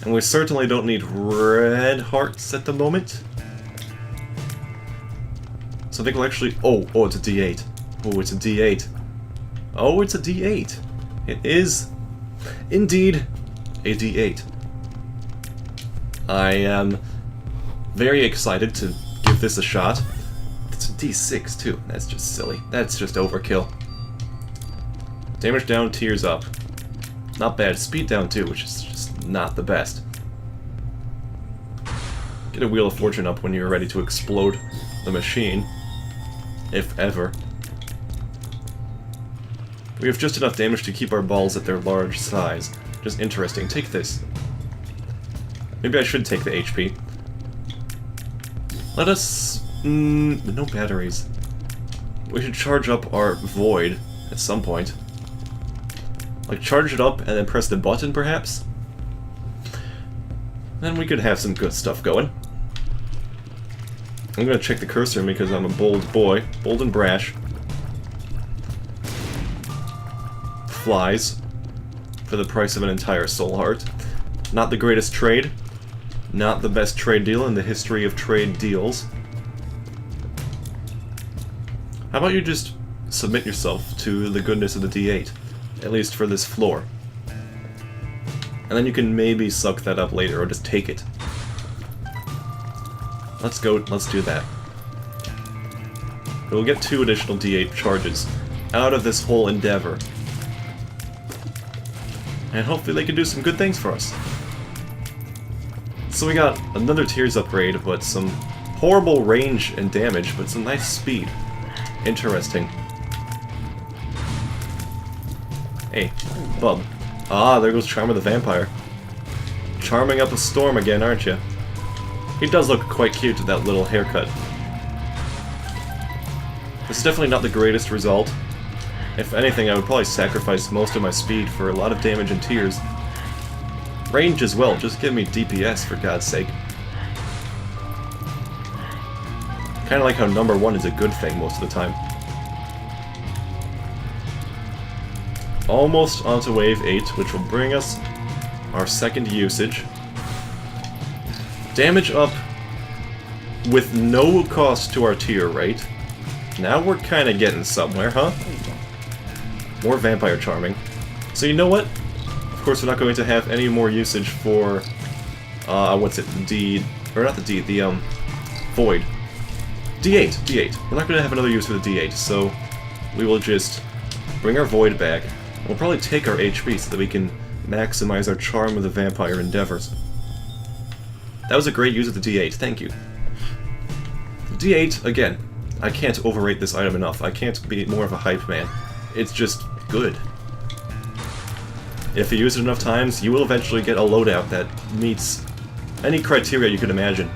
And we certainly don't need red hearts at the moment. So I think we'll actually... Oh, it's a D8. Oh, it's a D8. Oh, it's a D8. It is, indeed, a D8. I am very excited to give this a shot. It's a D6, too. That's just silly. That's just overkill. Damage down, tears up. Not bad. Speed down, too, which is just not the best. Get a Wheel of Fortune up when you're ready to explode the machine. If ever. We have just enough damage to keep our balls at their large size. Just interesting. Take this. Maybe I should take the HP. Let us... no batteries. We should charge up our Void at some point. Like, charge it up and then press the button, perhaps? Then we could have some good stuff going. I'm gonna check the cursor because I'm a bold boy. Bold and brash. Flies. For the price of an entire soul heart. Not the greatest trade. Not the best trade deal in the history of trade deals. How about you just submit yourself to the goodness of the D8? At least for this floor. And then you can maybe suck that up later, or just take it. Let's go, let's do that. We'll get 2 additional D8 charges out of this whole endeavor. And hopefully they can do some good things for us. So we got another Tears upgrade, but some horrible range and damage, but some nice speed. Interesting. Hey, bub. Ah, there goes Charm of the Vampire. Charming up a storm again, aren't you? He does look quite cute with that little haircut. This is definitely not the greatest result. If anything, I would probably sacrifice most of my speed for a lot of damage and tears. Range as well, just give me DPS for God's sake. Kinda like how number 1 is a good thing most of the time. Almost onto wave 8, which will bring us our second usage. Damage up with no cost to our tier, right? Now we're kinda getting somewhere, huh? More Vampire Charming. So you know what? Of course we're not going to have any more usage for... what's it? The... or not the D, the, Void. D8, D8. We're not going to have another use for the D8, so we will just bring our Void back. We'll probably take our HP so that we can maximize our charm with the vampire endeavors. That was a great use of the D8, thank you. D8, again, I can't overrate this item enough. I can't be more of a hype man. It's just good. If you use it enough times, you will eventually get a loadout that meets any criteria you could imagine.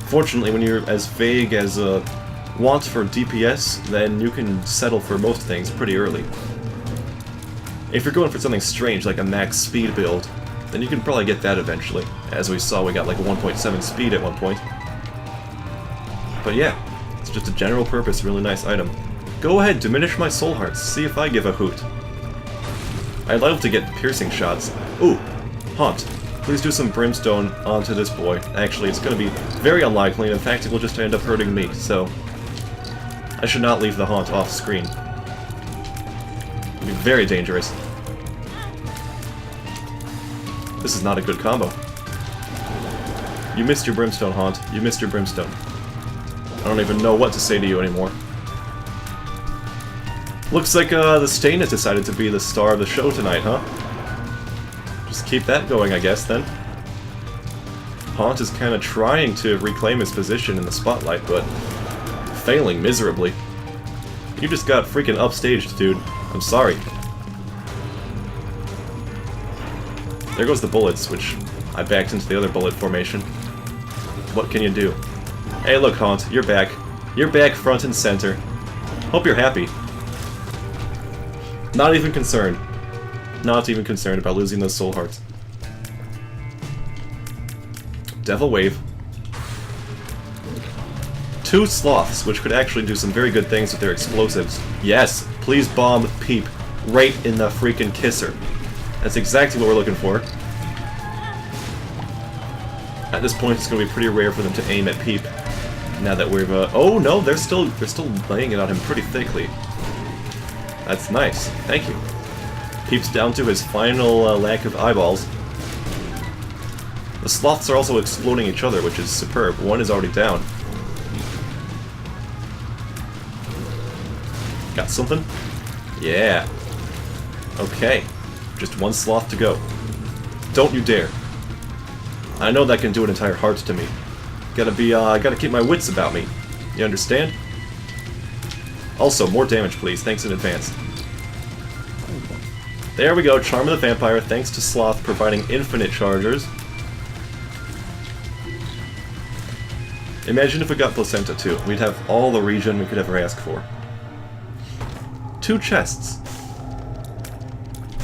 Fortunately, when you're as vague as a want for DPS, then you can settle for most things pretty early. If you're going for something strange like a max speed build, then you can probably get that eventually. As we saw, we got like a 1.7 speed at one point. But yeah, it's just a general purpose, really nice item. Go ahead, diminish my soul hearts, see if I give a hoot. I'd love to get piercing shots. Ooh, Haunt. Please do some brimstone onto this boy. Actually, it's going to be very unlikely, and in fact it will just end up hurting me, so I should not leave the Haunt off screen. It would be very dangerous. This is not a good combo. You missed your brimstone, Haunt. You missed your brimstone. I don't even know what to say to you anymore. Looks like the Stain has decided to be the star of the show tonight, huh? Just keep that going, I guess, then. Haunt is kind of trying to reclaim his position in the spotlight, but failing miserably. You just got freaking upstaged, dude. I'm sorry. There goes the bullets, which I backed into the other bullet formation. What can you do? Hey, look, Haunt, you're back. You're back front and center. Hope you're happy. Not even concerned. Not even concerned about losing those soul hearts. Devil Wave. 2 sloths, which could actually do some very good things with their explosives. Yes, please bomb Peep right in the freaking kisser. That's exactly what we're looking for. At this point, it's going to be pretty rare for them to aim at Peep. Now that we've oh no, they're still laying it on him pretty thickly. That's nice. Thank you. Peep's down to his final lack of eyeballs. The sloths are also exploding each other, which is superb. One is already down. Got something? Yeah. Okay. Just one sloth to go. Don't you dare. I know that can do an entire heart to me. Gotta keep my wits about me. You understand? Also, more damage, please. Thanks in advance. There we go, Charm of the Vampire, thanks to Sloth providing infinite chargers. Imagine if we got Placenta too. We'd have all the regen we could ever ask for. 2 chests.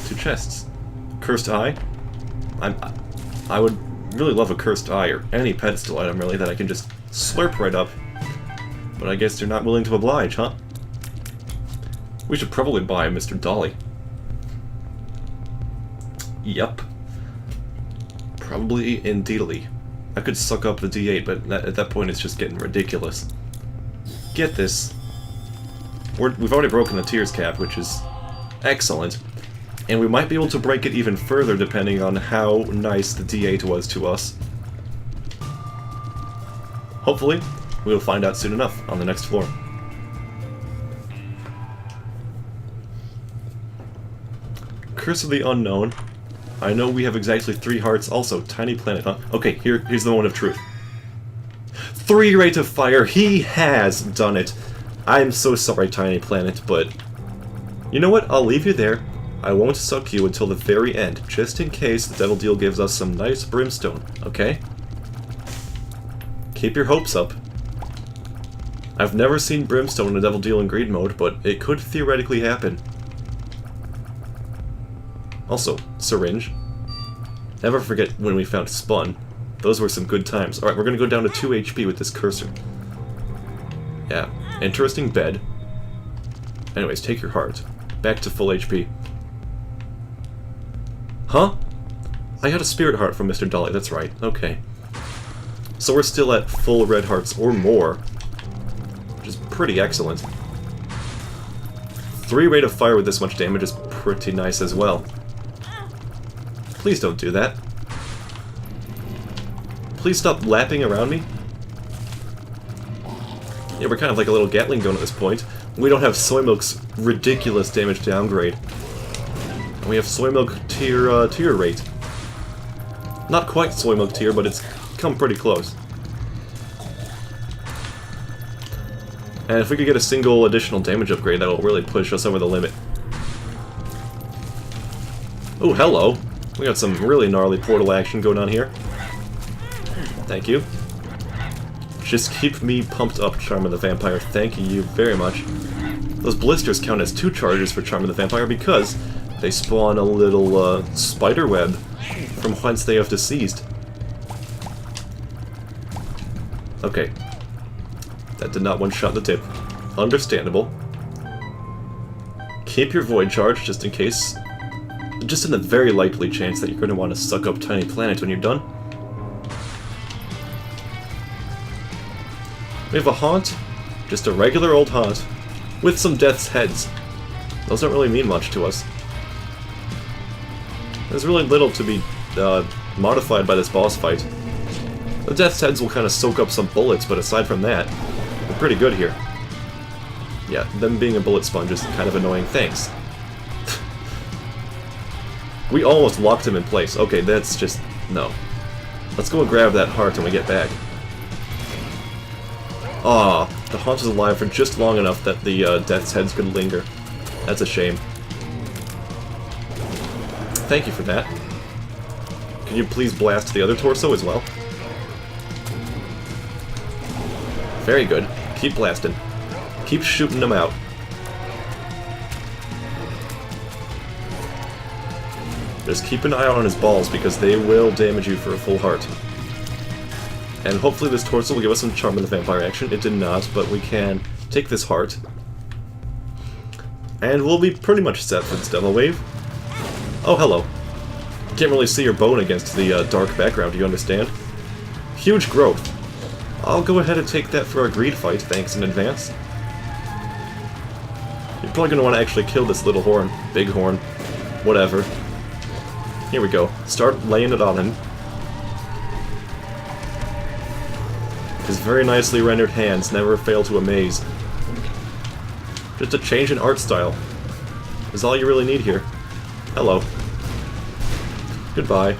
2 chests. Cursed Eye. I would really love a Cursed Eye, or any pedestal item really, that I can just slurp right up. But I guess they're not willing to oblige, huh? We should probably buy Mr. Dolly. Yep. Probably indeedly. I could suck up the D8, but at that point it's just getting ridiculous. Get this. We've already broken the Tears cap, which is excellent. And we might be able to break it even further depending on how nice the D8 was to us. Hopefully, we'll find out soon enough on the next floor. Curse of the Unknown. I know we have exactly 3 hearts. Also, Tiny Planet, huh? Okay, here's the moment of truth. 3 Rate of Fire. He has done it. I'm so sorry, Tiny Planet, but you know what? I'll leave you there. I won't suck you until the very end, just in case the Devil Deal gives us some nice brimstone, okay? Keep your hopes up. I've never seen brimstone in a Devil Deal in Greed mode, but it could theoretically happen. Also, Syringe. Never forget when we found Spun. Those were some good times. Alright, we're gonna go down to 2 HP with this cursor. Yeah, interesting bed. Anyways, take your heart. Back to full HP. Huh? I got a spirit heart from Mr. Dolly, that's right. Okay. So we're still at full red hearts or more, which is pretty excellent. 3 Rate of Fire with this much damage is pretty nice as well. Please don't do that. Please stop lapping around me. Yeah, we're kind of like a little Gatling gun at this point. We don't have Soy Milk's ridiculous damage downgrade. And we have Soy Milk tier rate. Not quite Soy Milk tier, but it's come pretty close. And if we could get a single additional damage upgrade, that'll really push us over the limit. Oh, hello! We got some really gnarly portal action going on here. Thank you. Just keep me pumped up, Charm of the Vampire. Thank you very much. Those blisters count as 2 charges for Charm of the Vampire because they spawn a little spider web from whence they have deceased. Okay. That did not one-shot the tip. Understandable. Keep your Void Charge just in case. Just in the very likely chance that you're going to want to suck up Tiny Planet when you're done. We have a Haunt. Just a regular old Haunt. With some Death's Heads. Those don't really mean much to us. There's really little to be modified by this boss fight. The Death's Heads will kind of soak up some bullets, but aside from that, we're pretty good here. Yeah, them being a bullet sponge is kind of annoying. Thanks. We almost locked him in place. Okay, that's just... no. Let's go and grab that heart when we get back. Ah, the Haunt is alive for just long enough that the Death's Heads could linger. That's a shame. Thank you for that. Can you please blast the other torso as well? Very good. Keep blasting. Keep shooting them out. Just keep an eye out on his balls because they will damage you for a full heart. And hopefully this torso will give us some Charm of the Vampire action. It did not, but we can take this heart. And we'll be pretty much set for this Devil Wave. Oh, hello. Can't really see your bone against the dark background, do you understand? Huge growth. I'll go ahead and take that for our greed fight, thanks in advance. You're probably going to want to actually kill this little horn. Big horn. Whatever. Here we go. Start laying it on him. His very nicely rendered hands never fail to amaze. Just a change in art style is all you really need here. Hello. Goodbye.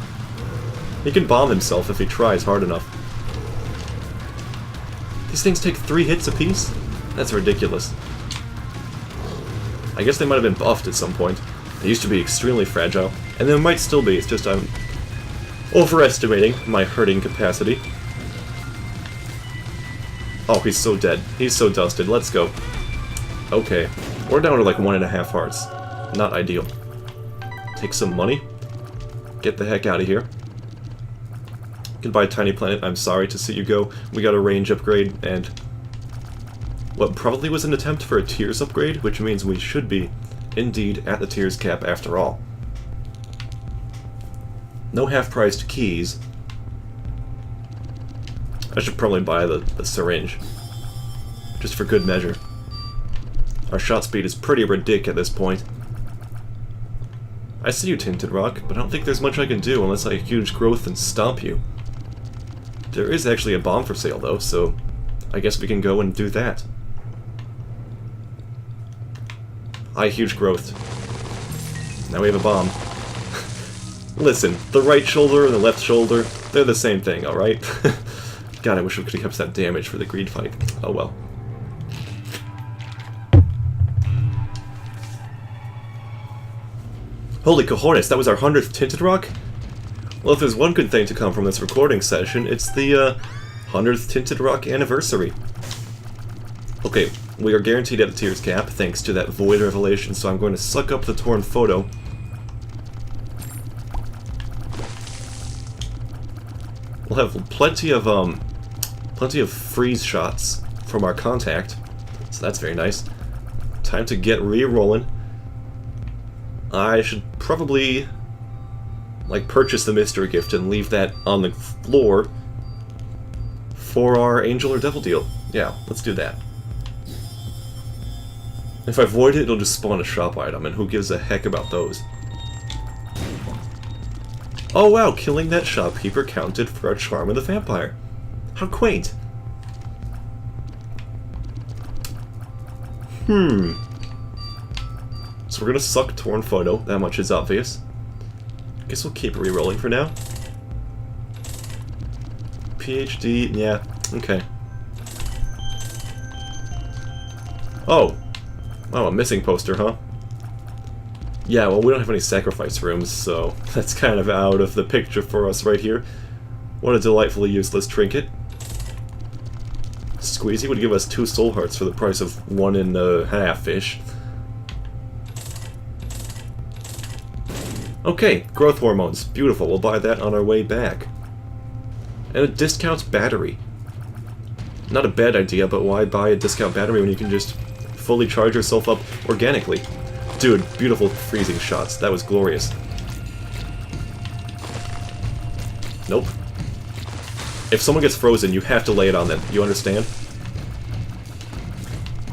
He can bomb himself if he tries hard enough. These things take 3 hits apiece? That's ridiculous. I guess they might have been buffed at some point. They used to be extremely fragile, and they might still be, it's just I'm overestimating my hurting capacity. Oh, he's so dead. He's so dusted. Let's go. Okay. We're down to like 1.5 hearts. Not ideal. Take some money. Get the heck out of here. Goodbye, Tiny Planet. I'm sorry to see you go. We got a range upgrade, and what probably was an attempt for a Tears upgrade, which means we should be, indeed, at the Tears cap after all. No half-priced keys. I should probably buy the syringe. Just for good measure. Our shot speed is pretty ridiculous at this point. I see you, Tinted Rock, but I don't think there's much I can do unless I huge growth and stomp you. There is actually a bomb for sale, though, so I guess we can go and do that. I huge growth. Now we have a bomb. Listen, the right shoulder and the left shoulder, they're the same thing, alright? God, I wish we could have kept that damage for the greed fight. Oh well. Holy cojones, that was our 100th Tinted Rock? Well, if there's one good thing to come from this recording session, it's the 100th Tinted Rock anniversary. Okay, we are guaranteed at the Tears cap, thanks to that Void Revelation, so I'm going to suck up the torn photo. We'll have plenty of freeze shots from our contact, so that's very nice. Time to get re-rolling. I should probably, like, purchase the mystery gift and leave that on the floor for our angel or devil deal. Yeah, let's do that. If I void it, it'll just spawn a shop item, and who gives a heck about those? Oh wow, killing that shopkeeper counted for our Charm of the Vampire. How quaint. So we're gonna suck Torn Photo, that much is obvious. Guess we'll keep re-rolling for now. PhD, yeah, okay. Oh! Oh, a missing poster, huh? Yeah, well, we don't have any sacrifice rooms, so that's kind of out of the picture for us right here. What a delightfully useless trinket. Squeezy would give us 2 soul hearts for the price of 1.5-ish. Okay, growth hormones. Beautiful, we'll buy that on our way back. And a discount battery. Not a bad idea, but why buy a discount battery when you can just fully charge yourself up organically? Dude, beautiful freezing shots. That was glorious. Nope. If someone gets frozen, you have to lay it on them. You understand?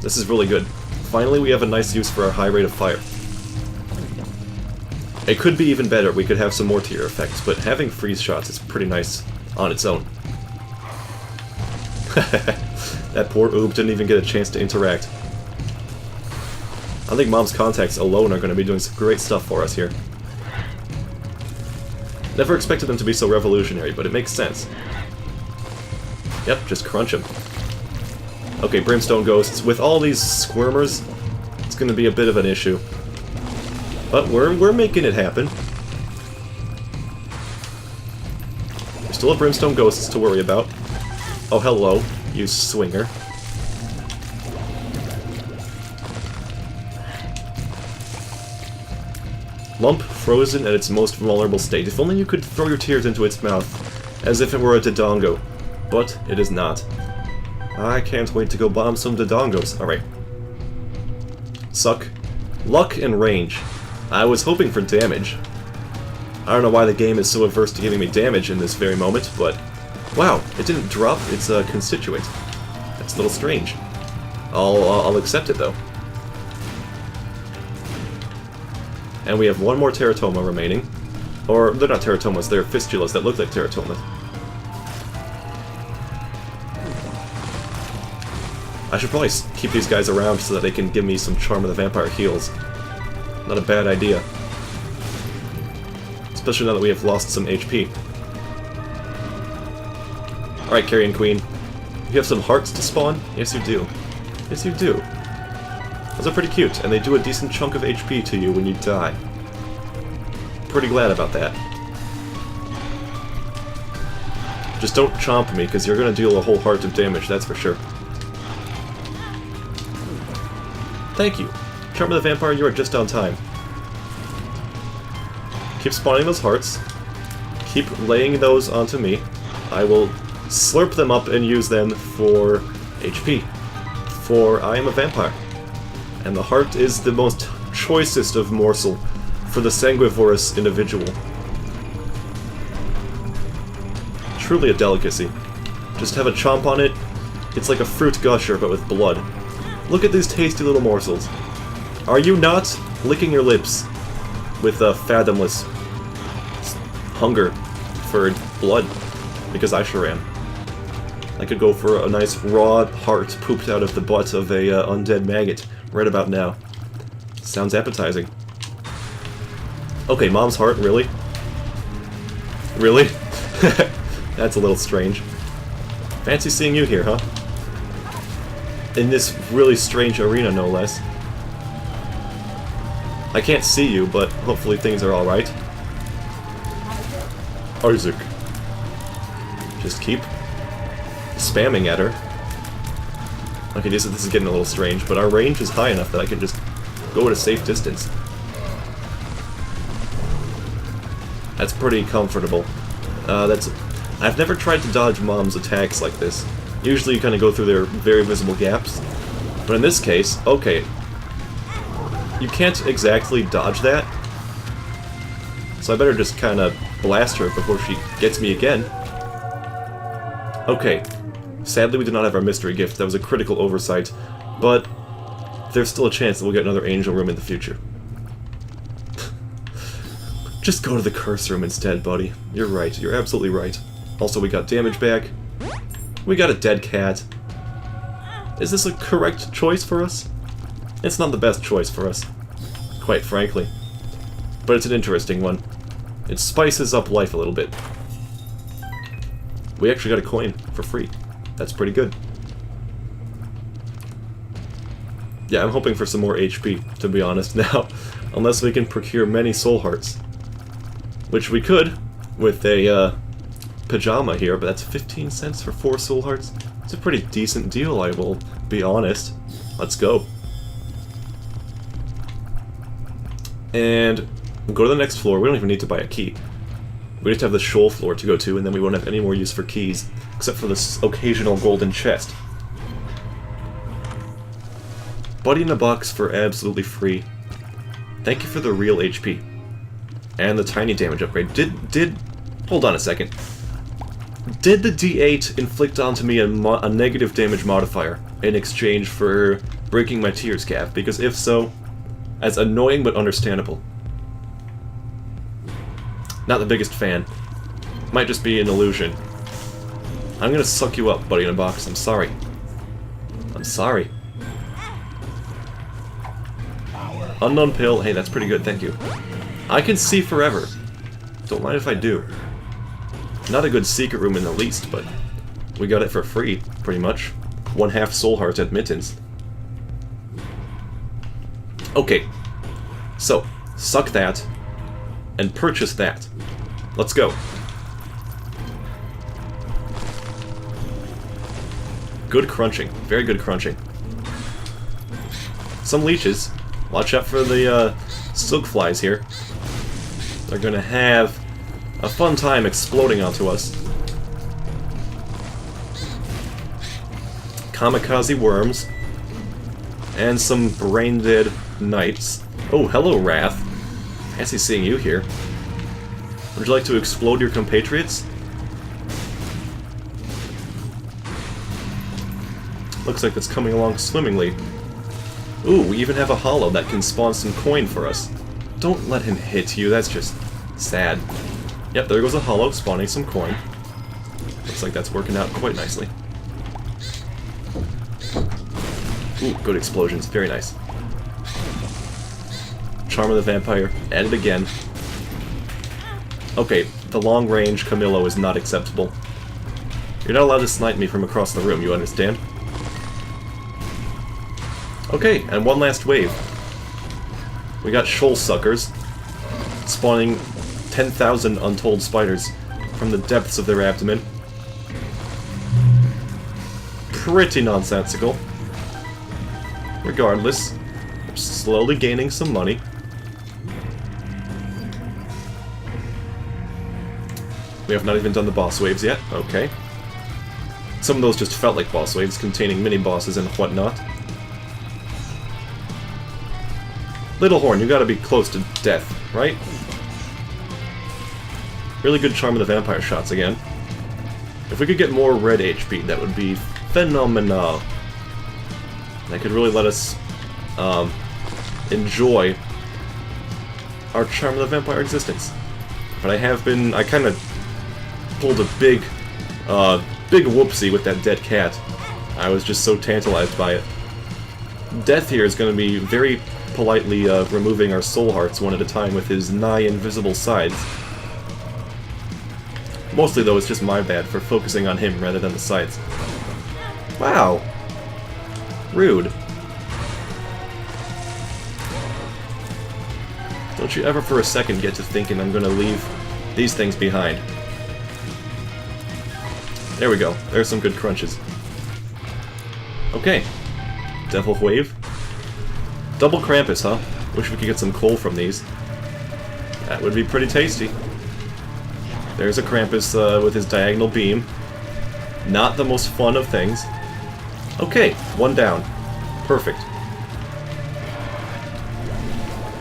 This is really good. Finally, we have a nice use for our high rate of fire. It could be even better. We could have some more tier effects, but having freeze shots is pretty nice on its own. That poor Oob didn't even get a chance to interact. I think Mom's contacts alone are going to be doing some great stuff for us here. Never expected them to be so revolutionary, but it makes sense. Yep, just crunch him. Okay, Brimstone Ghosts. With all these squirmers, it's going to be a bit of an issue. But we're making it happen. We still have Brimstone Ghosts to worry about. Oh, hello, you swinger. Lump frozen at its most vulnerable state. If only you could throw your tears into its mouth, as if it were a Dodongo. But it is not. I can't wait to go bomb some Dodongos. Alright. Suck. Luck and range. I was hoping for damage. I don't know why the game is so averse to giving me damage in this very moment, but... Wow, it didn't drop its constituent. That's a little strange. I'll accept it, though. And we have one more Teratoma remaining. Or, they're not Teratomas, they're Fistulas that look like Teratomas. I should probably keep these guys around so that they can give me some Charm of the Vampire heals. Not a bad idea. Especially now that we have lost some HP. Alright, Carrion Queen. You have some hearts to spawn? Yes, you do. Yes, you do. Those are pretty cute, and they do a decent chunk of HP to you when you die. Pretty glad about that. Just don't chomp me, because you're going to deal a whole heart of damage, that's for sure. Thank you. Charm of the Vampire, you are just on time. Keep spawning those hearts. Keep laying those onto me. I will slurp them up and use them for HP. For I am a vampire. And the heart is the most choicest of morsel for the sanguivorous individual. Truly a delicacy. Just have a chomp on it. It's like a fruit gusher, but with blood. Look at these tasty little morsels. Are you not licking your lips with a fathomless hunger for blood? Because I sure am. I could go for a nice raw heart pooped out of the butt of a undead maggot right about now. Sounds appetizing. Okay, Mom's heart, really? Really? That's a little strange. Fancy seeing you here, huh? In this really strange arena, no less. I can't see you, but hopefully things are alright. Isaac. Just keep spamming at her. Okay, this is getting a little strange, but our range is high enough that I can just go at a safe distance. That's pretty comfortable. I've never tried to dodge Mom's attacks like this. Usually you kind of go through their very visible gaps. But in this case, okay. You can't exactly dodge that. So I better just kind of blast her before she gets me again. Okay. Sadly we did not have our mystery gift. That was a critical oversight. But there's still a chance that we'll get another angel room in the future. Just go to the curse room instead, buddy. You're right. You're absolutely right. Also, we got damage back. We got a dead cat. Is this a correct choice for us? It's not the best choice for us, quite frankly. But it's an interesting one. It spices up life a little bit. We actually got a coin for free. That's pretty good. Yeah, I'm hoping for some more HP, to be honest, now. Unless we can procure many soul hearts. Which we could, with a, pajama here, but that's 15 cents for 4 soul hearts. It's a pretty decent deal, I will be honest. Let's go. And we'll go to the next floor. We don't even need to buy a key. We just have the shoal floor to go to, and then we won't have any more use for keys, except for this occasional golden chest. Buddy in a box for absolutely free. Thank you for the real HP. And the tiny damage upgrade. Hold on a second. Did the D8 inflict onto me a negative damage modifier in exchange for breaking my tears cap? Because if so, as annoying but understandable. Not the biggest fan. Might just be an illusion. I'm gonna suck you up, buddy in a box. I'm sorry. I'm sorry. Unknown pill. Hey, that's pretty good, thank you. I can see forever. Don't mind if I do. Not a good secret room in the least, but we got it for free, pretty much. 1/2 soul heart admittance. Okay. So, suck that, and purchase that. Let's go. Good crunching. Very good crunching. Some leeches. Watch out for the silk flies here. They're gonna have a fun time exploding onto us. Kamikaze worms. And some brain-dead knights. Oh, hello, Wrath. Fancy seeing you here. Would you like to explode your compatriots? Looks like it's coming along swimmingly. Ooh, we even have a hollow that can spawn some coin for us. Don't let him hit you, that's just sad. Yep, there goes a hollow spawning some coin. Looks like that's working out quite nicely. Ooh, good explosions, very nice. Charm of the Vampire, added again. Okay, the long-range Camillo is not acceptable. You're not allowed to snipe me from across the room, you understand? Okay, and one last wave. We got shoal suckers, spawning 10,000 untold spiders from the depths of their abdomen. Pretty nonsensical. Regardless, we're slowly gaining some money. We have not even done the boss waves yet. Okay. Some of those just felt like boss waves, containing mini-bosses and whatnot. Little Horn, you gotta be close to death, right? Really good Charm of the Vampire shots again. If we could get more red HP, that would be phenomenal. That could really let us enjoy our Charm of the Vampire existence. But I kind of pulled a big whoopsie with that dead cat. I was just so tantalized by it. Death here is going to be very politely removing our soul hearts one at a time with his nigh invisible sides. Mostly, though, it's just my bad for focusing on him rather than the sides. Wow. Rude. Don't you ever for a second get to thinking I'm gonna leave these things behind. There we go. There's some good crunches. Okay. Devil Wave. Double Krampus, huh? Wish we could get some coal from these. That would be pretty tasty. There's a Krampus with his diagonal beam. Not the most fun of things. Okay, one down. Perfect.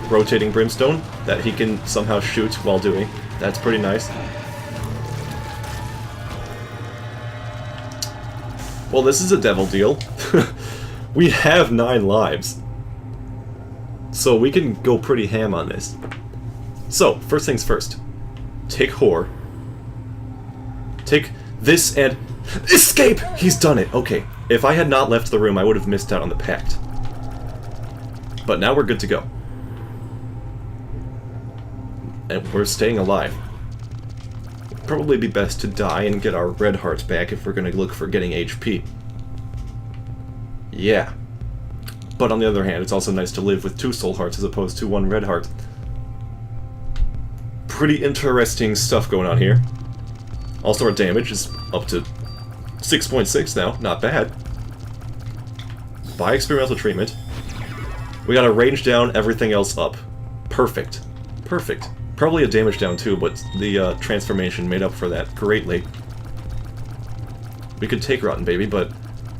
Rotating Brimstone that he can somehow shoot while doing. That's pretty nice. Well, this is a devil deal. We have 9 lives. So we can go pretty ham on this. So, first things first. Take Whore. Take this and... Escape! He's done it! Okay. If I had not left the room, I would have missed out on the pact. But now we're good to go. And we're staying alive. It'd probably be best to die and get our red heart back if we're going to look for getting HP. Yeah. But on the other hand, it's also nice to live with 2 soul hearts as opposed to 1 red heart. Pretty interesting stuff going on here. Also, our damage is up to 6.6 now. Not bad. By experimental treatment. We got a range down, everything else up. Perfect. Perfect. Probably a damage down too, but the transformation made up for that greatly. We could take Rotten Baby, but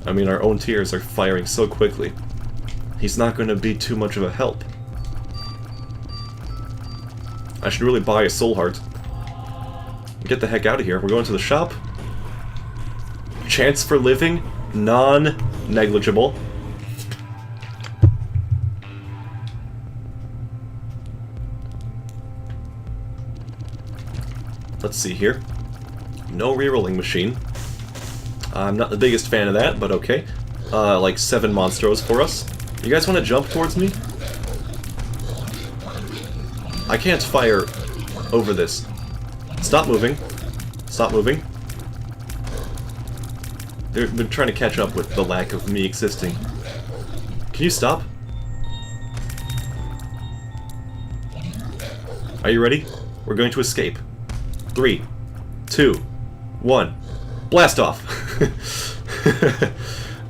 I mean, our own tears are firing so quickly. He's not going to be too much of a help. I should really buy a soul heart. Get the heck out of here. We're going to the shop. Chance for living? Non-negligible. Let's see here. No rerolling machine. I'm not the biggest fan of that, but okay. Like 7 monstros for us. You guys want to jump towards me? I can't fire over this. Stop moving. Stop moving. They're trying to catch up with the lack of me existing. Can you stop? Are you ready? We're going to escape. 3, 2, 1. Blast off!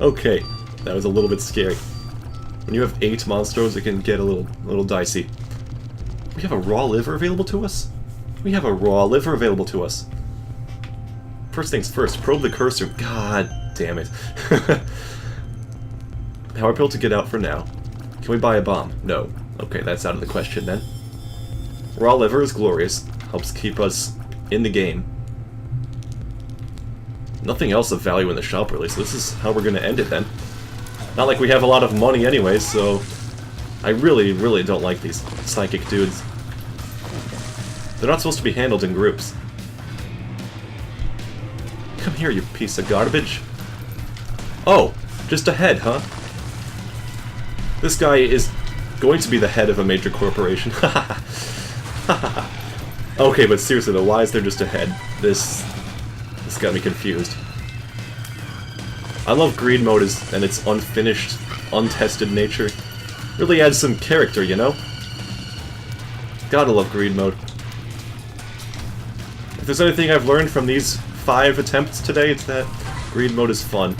Okay, that was a little bit scary. When you have 8 monstros, it can get a little dicey. We have a raw liver available to us? We have a raw liver available to us. First things first, probe the cursor. God damn it. Power pill to get out for now. Can we buy a bomb? No. Okay, that's out of the question then. Raw liver is glorious. Helps keep us in the game. Nothing else of value in the shop, really, so this is how we're going to end it, then. Not like we have a lot of money anyway, so... I really, really don't like these psychic dudes. They're not supposed to be handled in groups. Come here, you piece of garbage. Oh, just a head, huh? This guy is going to be the head of a major corporation. Okay, but seriously though, why is there just a head? This got me confused. I love greed mode and its unfinished, untested nature. Really adds some character, you know? Gotta love greed mode. If there's anything I've learned from these 5 attempts today, it's that greed mode is fun.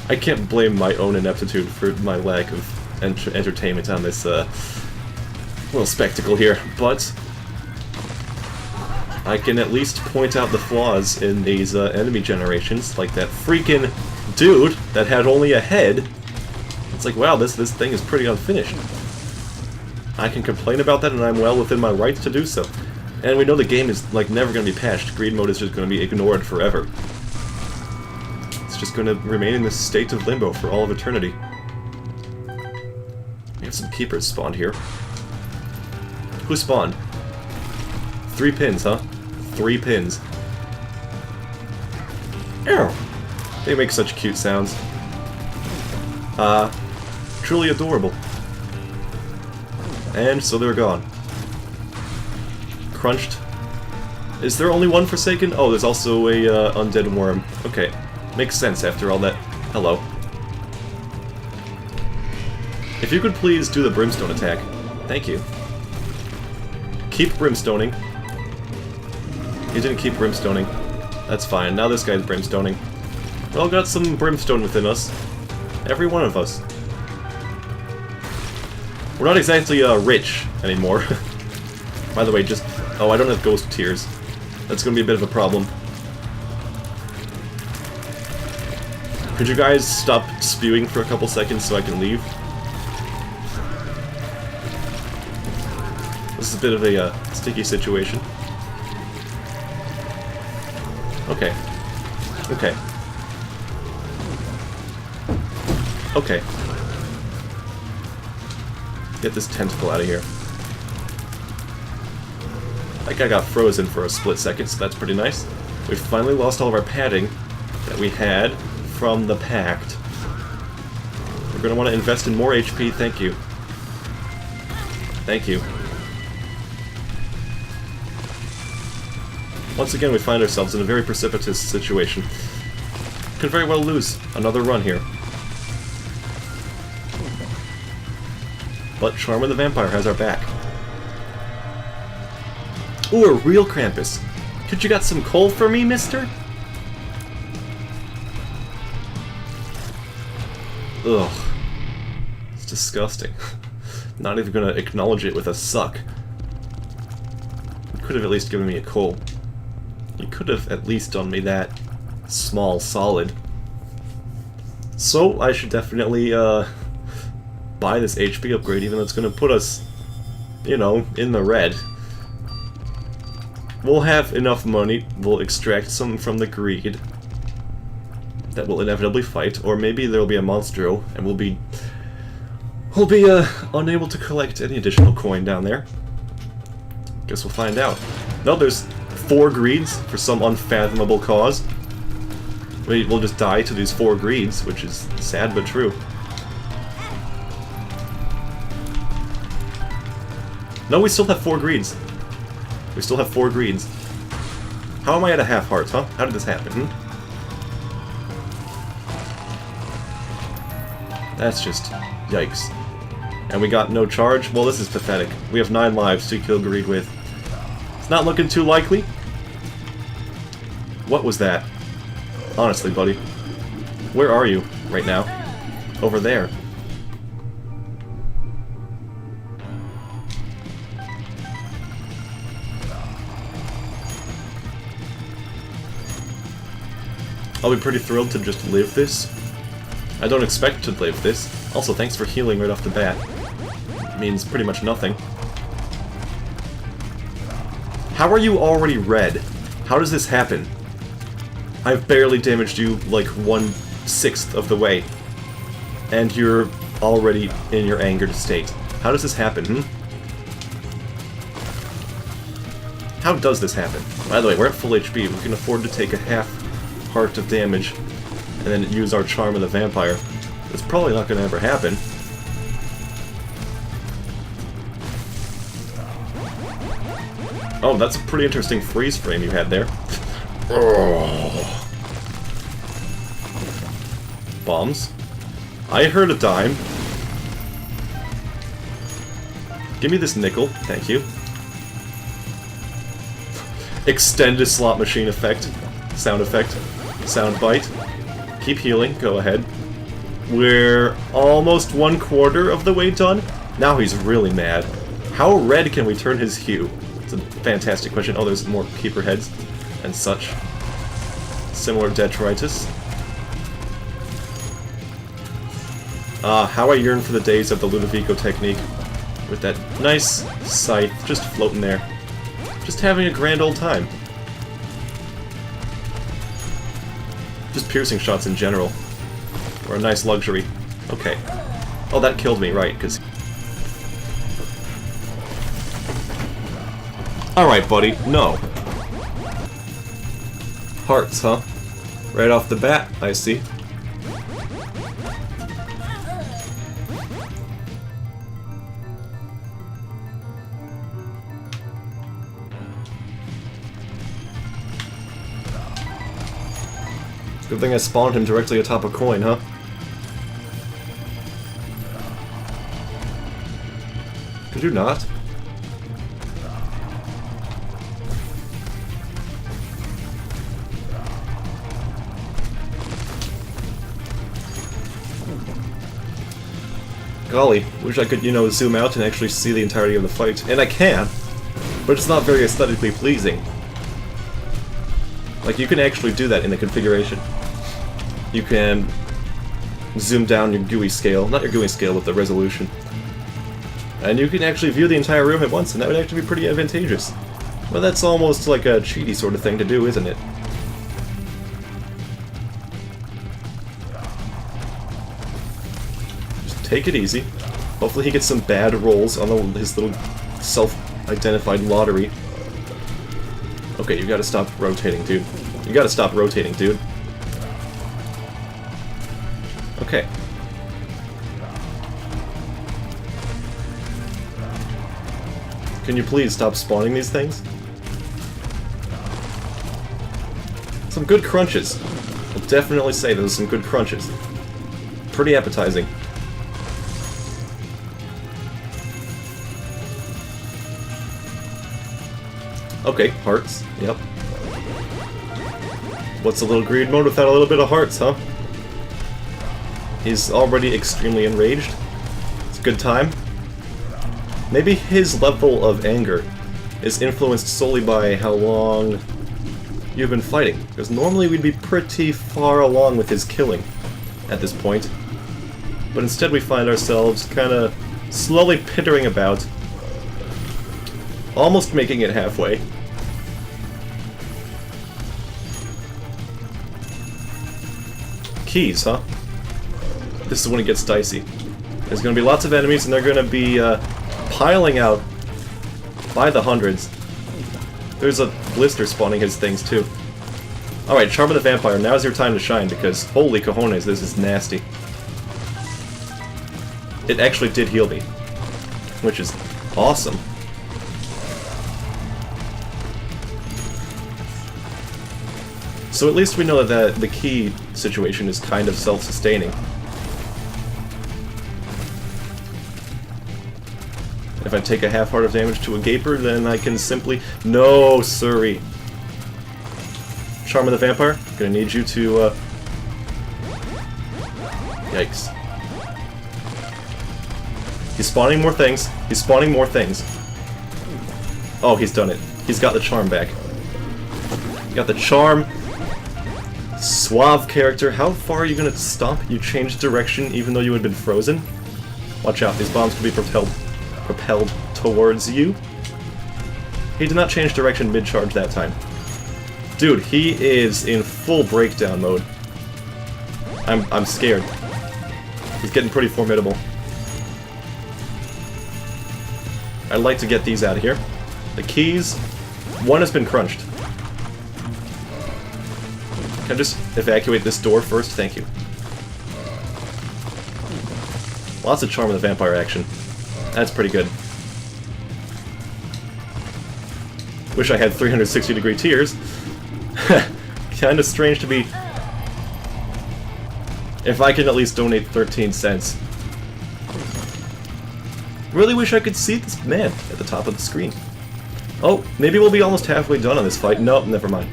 I can't blame my own ineptitude for my lack of entertainment on this little spectacle here, but I can at least point out the flaws in these enemy generations, like that freaking dude that had only a head. It's like, wow, this thing is pretty unfinished. I can complain about that, and I'm well within my rights to do so. And we know the game is like never going to be patched. Greed mode is just going to be ignored forever. It's just going to remain in this state of limbo for all of eternity. We have some keepers spawned here. Who spawned? 3 pins, huh? 3 pins. Ow! They make such cute sounds. Truly adorable. And so they're gone. Crunched. Is there only one Forsaken? Oh, there's also a undead worm. Okay. Makes sense after all that. Hello. If you could please do the brimstone attack. Thank you. Keep brimstoning. He didn't keep brimstoning. That's fine. Now this guy's brimstoning. We all got some brimstone within us. Every one of us. We're not exactly rich anymore. By the way, just... Oh, I don't have ghost tears. That's gonna be a bit of a problem. Could you guys stop spewing for a couple seconds so I can leave? This is a bit of a sticky situation. Okay. Okay. Okay. Get this tentacle out of here. That guy got frozen for a split second, so that's pretty nice. We've finally lost all of our padding that we had from the Pact. We're going to want to invest in more HP, thank you. Thank you. Once again, we find ourselves in a very precipitous situation. Could very well lose another run here. But Charmer the Vampire has our back. Ooh, a real Krampus. Could you got some coal for me, mister? Ugh. It's disgusting. Not even gonna acknowledge it with a suck. You could have at least given me a coal. You could have at least done me that small solid. So, I should definitely, buy this HP upgrade, even though it's gonna put us, you know, in the red. We'll have enough money, we'll extract some from the greed that will inevitably fight, or maybe there'll be a Monstro, and we'll be unable to collect any additional coin down there. Guess we'll find out. No, there's 4 greeds for some unfathomable cause. We'll just die to these 4 greeds, which is sad but true. No, we still have 4 greeds. We still have 4 greeds. How am I at a half heart, huh? How did this happen, That's just... yikes. And we got no charge? Well, this is pathetic. We have 9 lives to kill greed with. It's not looking too likely. What was that? Honestly, buddy. Where are you right now? Over there. I'll be pretty thrilled to just live this. I don't expect to live this. Also, thanks for healing right off the bat. It means pretty much nothing. How are you already red? How does this happen? I've barely damaged you like 1/6 of the way. And you're already in your angered state. How does this happen, How does this happen? By the way, we're at full HP. We can afford to take a half heart of damage and then use our Charm of the Vampire. It's probably not going to ever happen. Oh, that's a pretty interesting freeze frame you had there. Bombs. I heard a dime. Give me this nickel, thank you. Extended slot machine effect. Sound effect. Sound bite. Keep healing, go ahead. We're almost 1/4 of the way done. Now he's really mad. How red can we turn his hue? It's a fantastic question. Oh, there's more keeper heads and such. Similar detritus. How I yearn for the days of the Ludovico technique. With that nice scythe just floating there. Just having a grand old time. Just piercing shots in general. Or a nice luxury. Okay. Oh, that killed me, right, because... Alright, buddy, no. Hearts, huh? Right off the bat, I see. Good thing I spawned him directly atop a coin, huh? Could you not? Golly, wish I could, you know, zoom out and actually see the entirety of the fight. And I can, but it's not very aesthetically pleasing. Like, you can actually do that in the configuration. You can zoom down your GUI scale, not your GUI scale, but the resolution. And you can actually view the entire room at once, and that would actually be pretty advantageous. Well, that's almost like a cheaty sort of thing to do, isn't it? Just take it easy. Hopefully he gets some bad rolls on his little self-identified lottery. Okay, you gotta stop rotating, dude. You gotta stop rotating, dude. Okay. Can you please stop spawning these things? Some good crunches. I'll definitely say those are some good crunches. Pretty appetizing. Okay, hearts. Yep. What's a little greed mode without a little bit of hearts, huh? He's already extremely enraged. It's a good time. Maybe his level of anger is influenced solely by how long you've been fighting, because normally we'd be pretty far along with his killing at this point. But instead we find ourselves kind of slowly pittering about, almost making it halfway. Keys, huh? This is when it gets dicey. There's going to be lots of enemies, and they're going to be piling out by the hundreds. There's a blister spawning his things, too. Alright, Charm of the Vampire, now's your time to shine, because holy cojones, this is nasty. It actually did heal me, which is awesome. So at least we know that the key situation is kind of self-sustaining. If I take a half heart of damage to a Gaper, then I can simply... No, siree. Charm of the Vampire, gonna need you to, Yikes. He's spawning more things. He's spawning more things. Oh, he's done it. He's got the charm back. He got the charm. Suave character. How far are you gonna stomp? You changed direction even though you had been frozen? Watch out, these bombs could be propelled towards you. He did not change direction mid-charge that time. Dude, he is in full breakdown mode. I'm scared. He's getting pretty formidable. I'd like to get these out of here. The keys, one has been crunched. Can I just evacuate this door first? Thank you. Lots of Charm of the Vampire action. That's pretty good. Wish I had 360-degree tears. Kinda strange to be... If I can at least donate 13 cents. Really wish I could see this man at the top of the screen. Oh, maybe we'll be almost halfway done on this fight. Nope, never mind.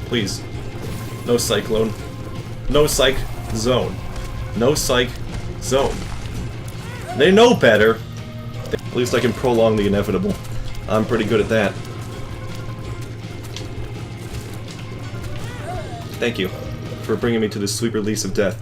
Please. No Cyclone. No Psych Zone. No Psych Zone. They know better. At least I can prolong the inevitable. I'm pretty good at that. Thank you for bringing me to this sweet release of death.